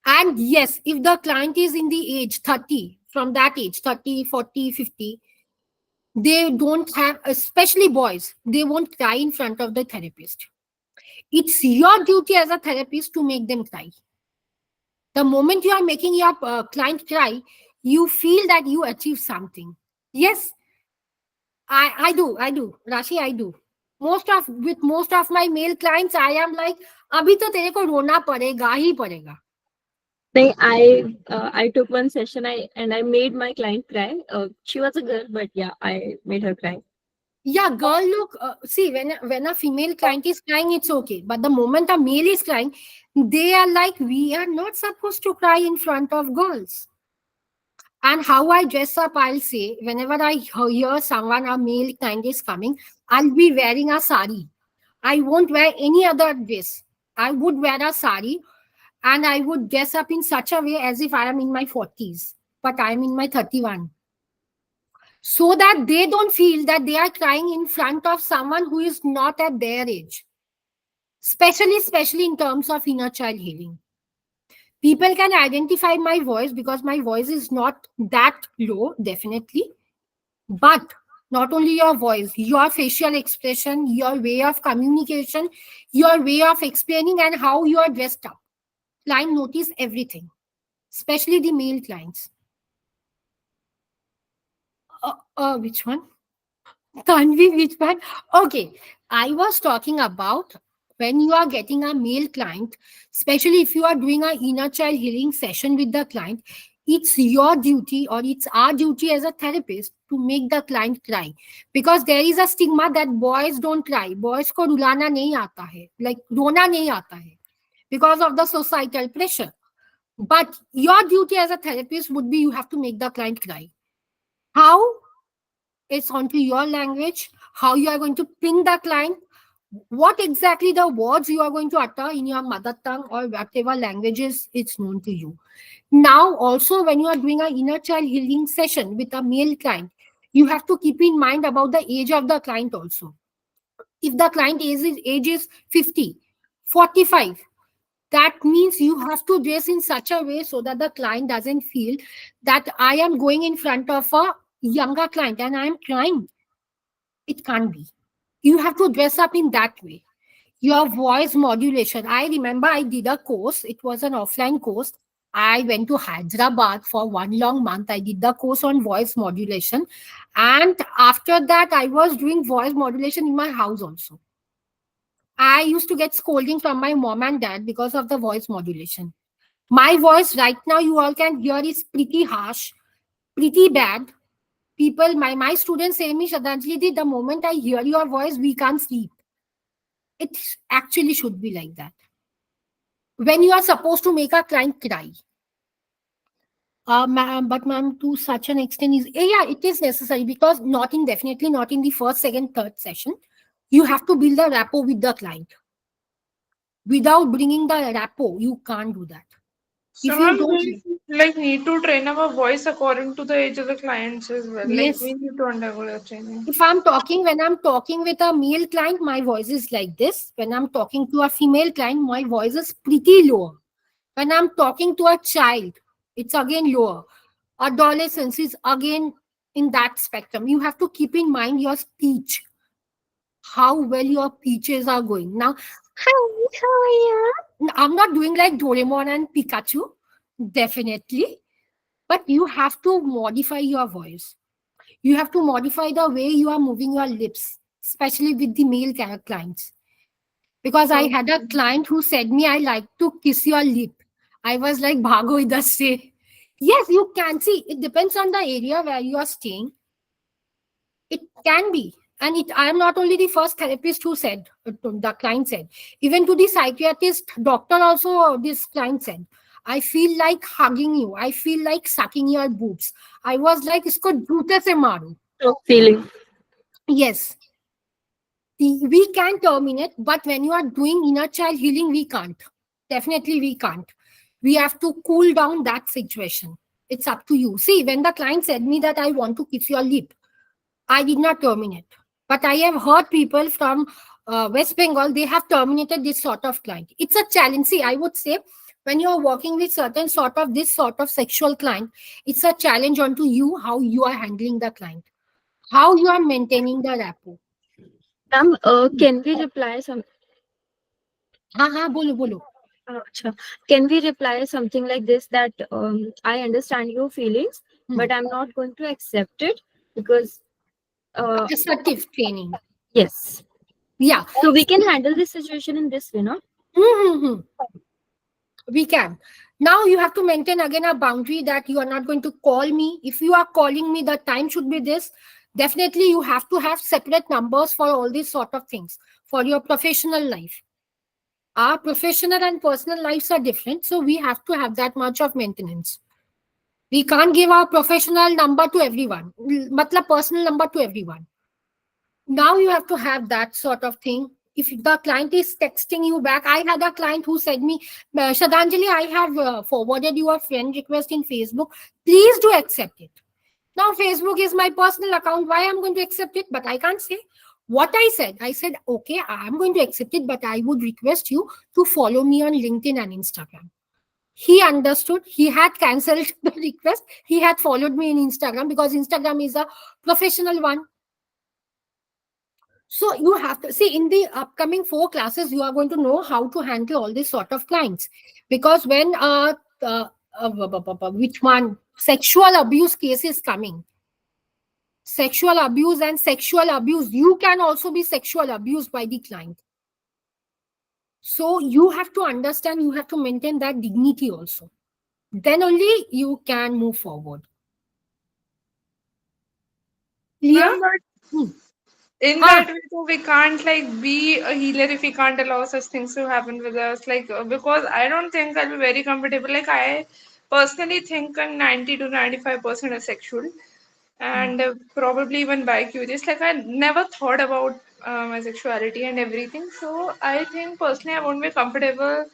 And yes, if the client is in the age 30, from that age, 30, 40, 50, they don't have, especially boys, they won't cry in front of the therapist. It's your duty as a therapist to make them cry. The moment you are making your client cry, you feel that you achieve something. Yes, I do, Rashi, I do. Most of my male clients, I am like, अभी तो तेरे को रोना पड़ेगा ही पड़ेगा. Like I took one session I made my client cry. She was a girl, but yeah, I made her cry. Yeah, girl, look, see, when a female client is crying, it's okay. But the moment a male is crying, they are like, we are not supposed to cry in front of girls. And how I dress up, I'll say, whenever I hear someone, a male client is coming, I'll be wearing a sari. I won't wear any other dress. I would wear a sari and I would dress up in such a way as if I am in my 40s, but I am in my 31. So that they don't feel that they are crying in front of someone who is not at their age. Especially in terms of inner child healing. People can identify my voice because my voice is not that low, definitely. But not only your voice, your facial expression, your way of communication, your way of explaining, and how you are dressed up. Client notice everything, especially the male clients. Which one? Tanvi, which one? Okay, I was talking about when you are getting a male client, especially if you are doing a inner child healing session with the client, it's your duty or it's our duty as a therapist to make the client cry. Because there is a stigma that boys don't cry. Boys को रुलाना नहीं आता है. Like रोना नहीं आता है. Because of the societal pressure. But your duty as a therapist would be you have to make the client cry. How? It's onto your language, how you are going to ping the client, what exactly the words you are going to utter in your mother tongue or whatever languages it's known to you. Now, also, when you are doing an inner child healing session with a male client, you have to keep in mind about the age of the client also. If the client age is 50, 45, that means you have to dress in such a way so that the client doesn't feel that I am going in front of a younger client and I am crying. It can't be. You have to dress up in that way. Your voice modulation. I remember I did a course. It was an offline course. I went to Hyderabad for 1 long month. I did the course on voice modulation. And after that, I was doing voice modulation in my house also. I used to get scolding from my mom and dad because of the voice modulation. My voice right now, you all can hear, is pretty harsh, pretty bad. People, my students say me, Shraddhanjali, the moment I hear your voice, we can't sleep. It actually should be like that. When you are supposed to make a client cry, but ma'am, to such an extent is yeah, it is necessary because not in definitely not in the first, second, third session. You have to build a rapport with the client. Without bringing the rapport, you can't do that. So If you ma'am, don't, we like need to train our voice according to the age of the clients as well. Like yes. we need to undergo the training. If I'm talking, when I'm talking with a male client, my voice is like this. When I'm talking to a female client, my voice is pretty lower. When I'm talking to a child, it's again lower. Adolescence is again in that spectrum. You have to keep in mind your speech, how well your speeches are going. Now, hi, how are you? I'm not doing like Doraemon and Pikachu, definitely, but you have to modify your voice. You have to modify the way you are moving your lips, especially with the male clients. Because I had a Okay. client who said me, I like to kiss your lip. I was like, Bhago idhar se. Yes, you can see. It depends on the area where you are staying. It can be. And I am not only the first therapist who said, the client said, even to the psychiatrist, doctor also, this client said, I feel like hugging you. I feel like sucking your boobs. I was like, isko joote se maru. So feeling. Yes, we can terminate, but when you are doing inner child healing, we can't. Definitely, we can't. We have to cool down that situation. It's up to you. See, when the client said me that I want to kiss your lip, I did not terminate. But I have heard people from West Bengal, they have terminated this sort of client. It's a challenge. See, I would say when you are working with certain sort of this sort of sexual client, it's a challenge onto you how you are handling the client, how you are maintaining the rapport. Ma'am, can we reply some? हाँ हाँ बोलो बोलो. Acha. Can we reply something like this that I understand your feelings, Hmm. but I'm not going to accept it because Assertive training. yes. Yeah. So we can handle this situation in this way, no? Mm-hmm. We can. Now you have to maintain again a boundary that you are not going to call me. If you are calling me, the time should be this. Definitely, you have to have separate numbers for all these sort of things for your professional life. Our professional and personal lives are different, so we have to have that much of maintenance. We can't give our professional number to everyone, matlab personal number to everyone. Now you have to have that sort of thing. If the client is texting you back, I had a client who said me, Shraddhanjali, I have forwarded you a friend request in Facebook. Please do accept it. Now Facebook is my personal account. Why I'm going to accept it? But I can't say what I said. I said, okay, I'm going to accept it, but I would request you to follow me on LinkedIn and Instagram. He understood. He had cancelled the request. He had followed me in Instagram because Instagram is a professional one. So you have to see in the upcoming 4 classes, you are going to know how to handle all these sort of clients. Because when which one sexual abuse case is coming, sexual abuse and sexual abuse, you can also be sexual abused by the client. So you have to understand, you have to maintain that dignity also. Then only you can move forward. Clear? Ma'am, but Hmm. in Huh. that way, so we can't like be a healer if we can't allow such things to happen with us. Like, because I don't think I'll be very comfortable. Like, I personally think I'm 90 to 95% asexual Hmm. and probably even bi-curious. Like, I never thought about my sexuality and everything. So, I think personally, I won't be comfortable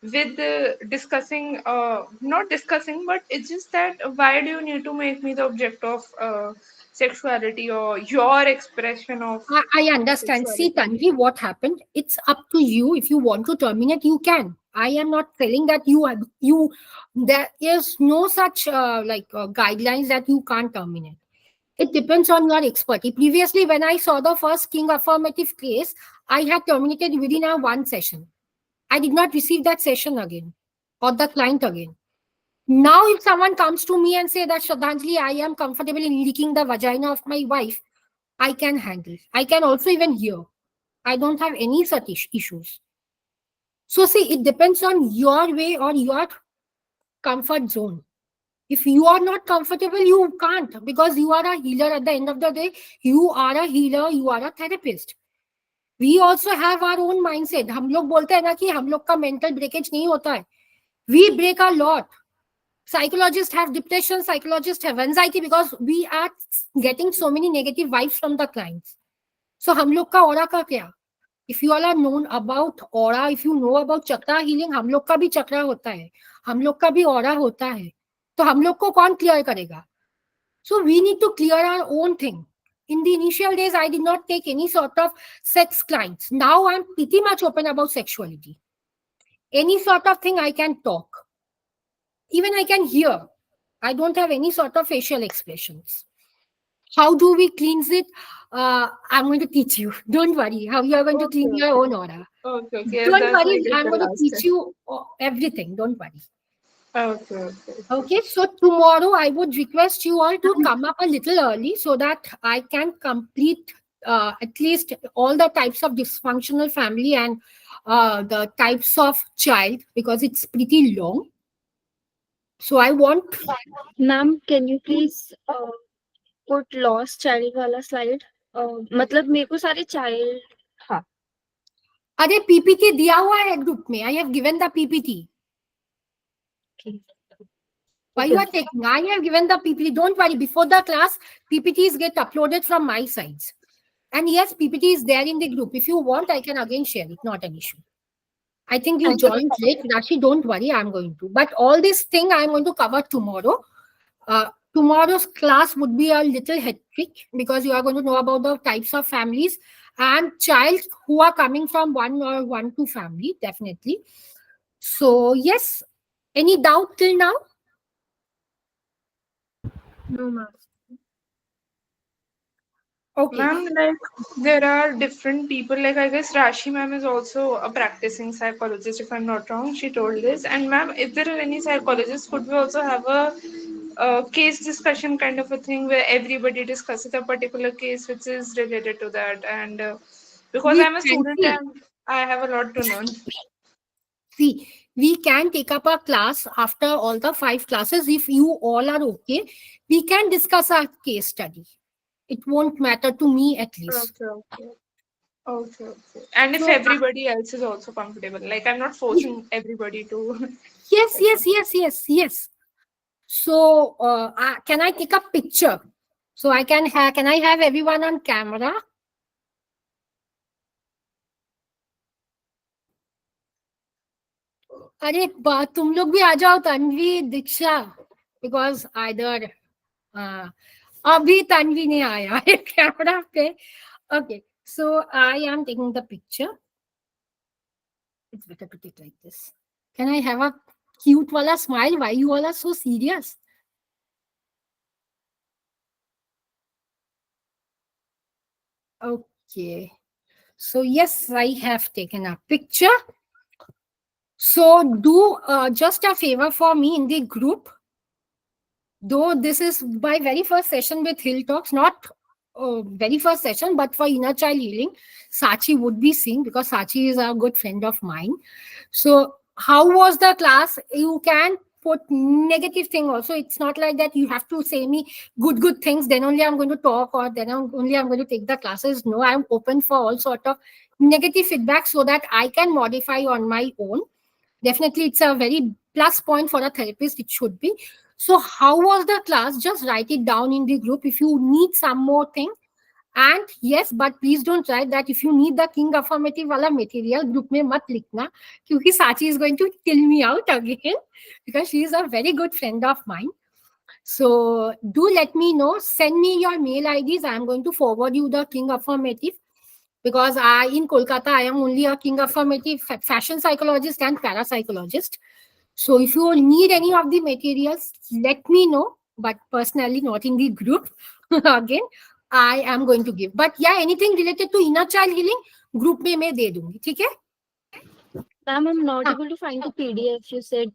with discussing, not discussing, but it's just that why do you need to make me the object of sexuality or your expression of I understand. See, sexuality? Tanvi, what happened? It's up to you. If you want to terminate, you can. I am not telling that you. There is no such guidelines that you can't terminate. It depends on your expertise. Previously, when I saw the first King affirmative case, I had terminated within a 1 session. I did not receive that session again or the client again. Now, if someone comes to me and say that Shraddhanjali, I am comfortable in licking the vagina of my wife, I can handle. I can also even hear. I don't have any such issues. So see, it depends on your way or your comfort zone. If you are not comfortable, you can't because you are a healer at the end of the day. You are a healer, you are a therapist. We also have our own mindset. हम लोग बोलते हैं ना कि हम लोग का mental breakage नहीं होता है. We break a lot. Psychologists have depression, psychologists have anxiety because we are getting so many negative vibes from the clients. So हम लोग का aura का क्या? If you all are known about aura, if you know about chakra healing, हम लोग का भी चक्रा होता है, हम लोग का भी aura होता है, तो हम लोग को कौन clear करेगा? So we need to clear our own thing. In the initial days, I did not take any sort of sex clients. Now I'm pretty much open about sexuality. Any sort of thing I can talk. Even I can hear. I don't have any sort of facial expressions. How do we cleanse it? I'm going to teach you. Don't worry. How you are going to Okay, clean your okay. own aura. Okay, okay. Don't That's worry. like at I'm the going to last teach time. you everything. Don't worry. Okay, okay. Okay. So tomorrow I would request you all to come up a little early so that I can complete at least all the types of dysfunctional family and the types of child because it's pretty long. So I want. Ma'am, can you please put lost child वाला slide? मतलब मेरे को सारे child हाँ. अरे PPT दिया हुआ है ग्रुप में. I have given the PPT. Okay. Why Okay. you are taking? I have given the PPT. Don't worry. Before the class, PPTs get uploaded from my sides. And yes, PPT is there in the group. If you want, I can again share it. Not an issue. I think you Thank you. joined late. Rashi, don't worry. I'm going to. But all this thing I'm going to cover tomorrow. Tomorrow's class would be a little hectic because you are going to know about the types of families and child who are coming from one or one two family, definitely. So, yes. Any doubt till now? No, ma'am. Okay. Ma'am, like there are different people. Like I guess Rashi ma'am is also a practicing psychologist, if I'm not wrong. She told this. And ma'am, if there are any psychologists, could we also have a case discussion kind of a thing where everybody discusses a particular case which is related to that? And because We I'm a can student see. and I have a lot to learn. See, we can take up a class after all the five classes. If you all are okay, we can discuss our case study. It won't matter to me at least. Okay, okay. Okay, okay. And if So, everybody else is also comfortable, like I'm not forcing everybody to yes, like yes, yes, yes, yes. So, can I take a picture? So I can I have everyone on camera? अरे तुम लोग भी आ जाओ तन्वी दीक्षा because either अभी तन्वी नहीं आया है camera पे okay so I am taking the picture it's better to take like this can I have a cute wala smile why you all are so serious okay so yes I have taken a picture so do just a favor for me in the group though this is my very first session with Hill Talks, not very first session, but for inner child healing, Sachi would be seeing because Sachi is a good friend of mine. So, how was the class? You can put negative thing also. It's not like that you have to say me good things. Then only I'm going to talk, or then only I'm going to take the classes. No, I'm open for all sort of negative feedback so that I can modify on my own. Definitely, it's a very plus point for a therapist. It should be. So, how was the class? Just write it down in the group. If you need some more thing, and yes, but please don't write that if you need the king affirmative wala material group में मत लिखना क्योंकि Sachi is going to kill me out again because she is a very good friend of mine. So do let me know. Send me your mail IDs. I am going to forward you the king affirmative because I in Kolkata I am only a king affirmative fashion psychologist and parapsychologist. So if you need any of the materials, let me know. But personally, not in the group. Again, I am going to give. But yeah, anything related to inner child healing, group में मैं दे दूंगी. ठीक है? Ma'am, I'm not हाँ. able to find the PDF you said.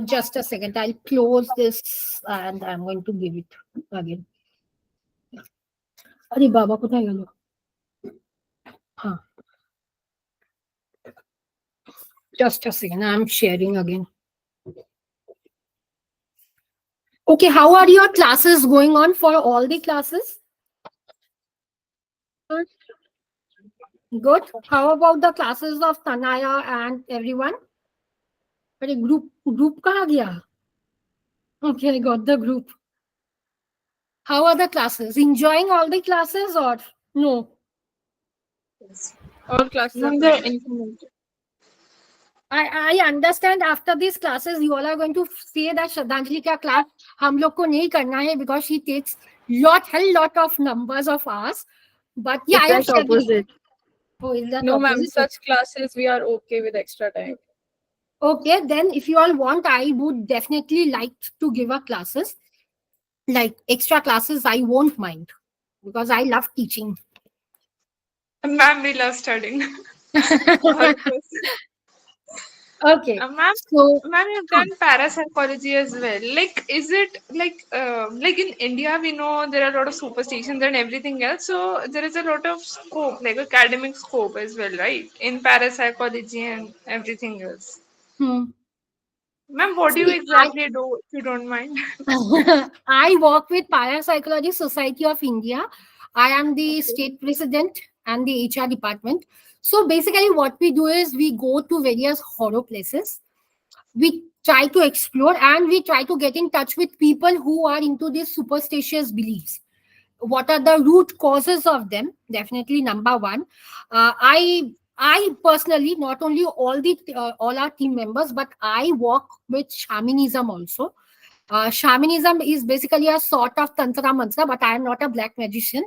Just a second. I'll close this and I'm going to give it again. अरे बाबा कुठे गेलो? हाँ. Just a second. I'm sharing again. Okay, how are your classes going on for all the classes? Good. How about the classes of Tanaya and everyone? अरे group कहाँ गया? Okay, I got the group. How are the classes? Enjoying all the classes or no? All classes are no, fine. the information. I understand after these classes you all are going to say that Shraddhanjali का class हम लोग को नहीं करना है because she takes hell lot of numbers of hours. But yeah, I have Exact studied. opposite. Oh, is that No, ma'am, opposite? such classes we are okay with extra time. Okay, then if you all want, I would definitely like to give a classes. Like extra classes, I won't mind because I love teaching. Ma'am, we love studying. All of us. Okay, Ma'am, so ma'am, you've done parapsychology as well. Like, is it like in India, we know there are a lot of superstitions and everything else. So there is a lot of scope, like academic scope as well, right? In parapsychology and everything else. hmm. Ma'am, what do you See, exactly do, if you don't mind? I work with Parapsychology Society of India. I am the Okay. state president and the HR department. So basically, what we do is we go to various horror places. We try to explore and we try to get in touch with people who are into these superstitious beliefs. What are the root causes of them? Definitely number one. I personally not only all our team members, but I work with shamanism also. Shamanism is basically a sort of tantra mantra, but I am not a black magician.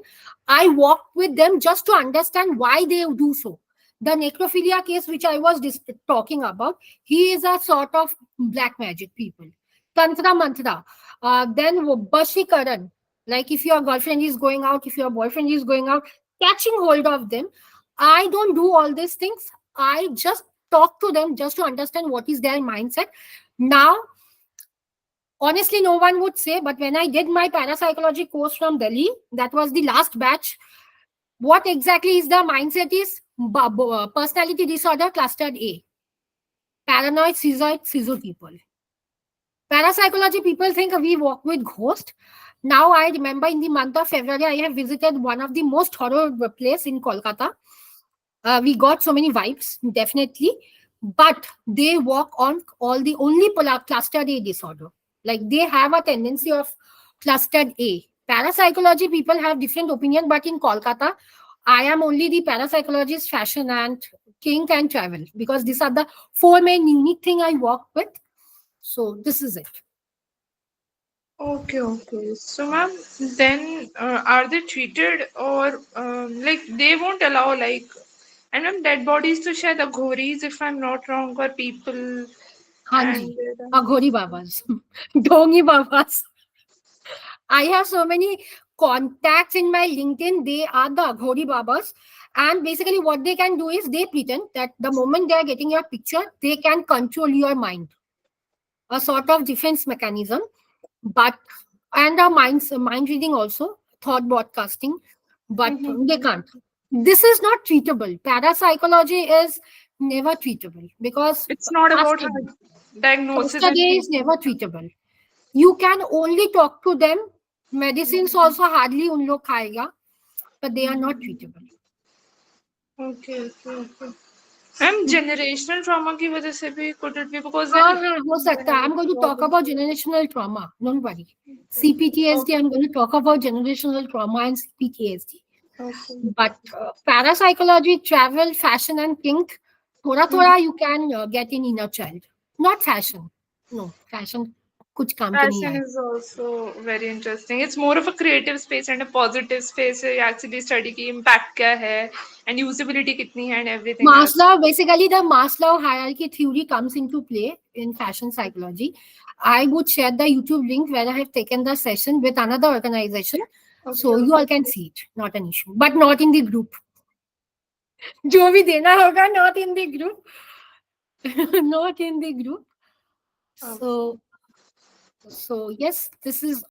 I walk with them just to understand why they do so. The necrophilia case, which I was talking about, he is a sort of black magic people. Tantra mantra. Then Bashikaran, Like if your girlfriend is going out, if your boyfriend is going out, catching hold of them. I don't do all these things. I just talk to them just to understand what is their mindset. Now, honestly, no one would say, but when I did my parapsychology course from Delhi, that was the last batch. What exactly is the mindset is personality disorder clustered A, paranoid, schizoid, schizo people. Parapsychology people think we walk with ghosts. Now I remember in the month of February, I have visited one of the most horror place in Kolkata. We got so many vibes, definitely, but they walk on all the only clustered A disorder. Like they have a tendency of clustered A. Parapsychology people have different opinion, but in Kolkata, I am only the parapsychologist, fashion and kink and travel, because these are the four main unique thing I work with. So this is it. Okay, okay. So, ma'am, then are they treated or like they won't allow like and ma'am dead bodies to share the ghoris if I'm not wrong or people and Hanji, Aghori Babas, Dongi Babas. I have so many contacts in my LinkedIn. They are the Aghori Babas. And basically, what they can do is they pretend that the moment they are getting your picture, they can control your mind, a sort of defense mechanism. But and a mind reading also, thought broadcasting, but they Mhm. can't. This is not treatable. Parapsychology is never treatable because It's not about cluster, her diagnosis cluster A and is never treatment. treatable. You can only talk to them. Medicines also hardly उन लोग खाएगा, but they are not treatable. Okay, okay, okay. Ma'am generational trauma की वजह से भी could it be because then हाँ हाँ हो सकता है. I'm going to talk problems. about generational trauma. Don't worry. CPTSD. Okay, I'm going to talk about generational trauma and CPTSD. okay. But parapsychology, travel, fashion, and kink, थोड़ा थोड़ा you can get in inner child. Not fashion. No, fashion कुछ काम के नहीं Fashion आए. is also very interesting. It's more of a creative space and a positive space. You actually study की impact क्या है and usability कितनी है and everything else. Maslow, basically, the Maslow hierarchy theory comes into play in fashion psychology. I would share the YouTube link where I have taken the session with another organization. Okay, So you all okay. can see it, not an issue, but not in the group. जो भी देना होगा, not in the group. Not in the group. Okay. So, so yes, this is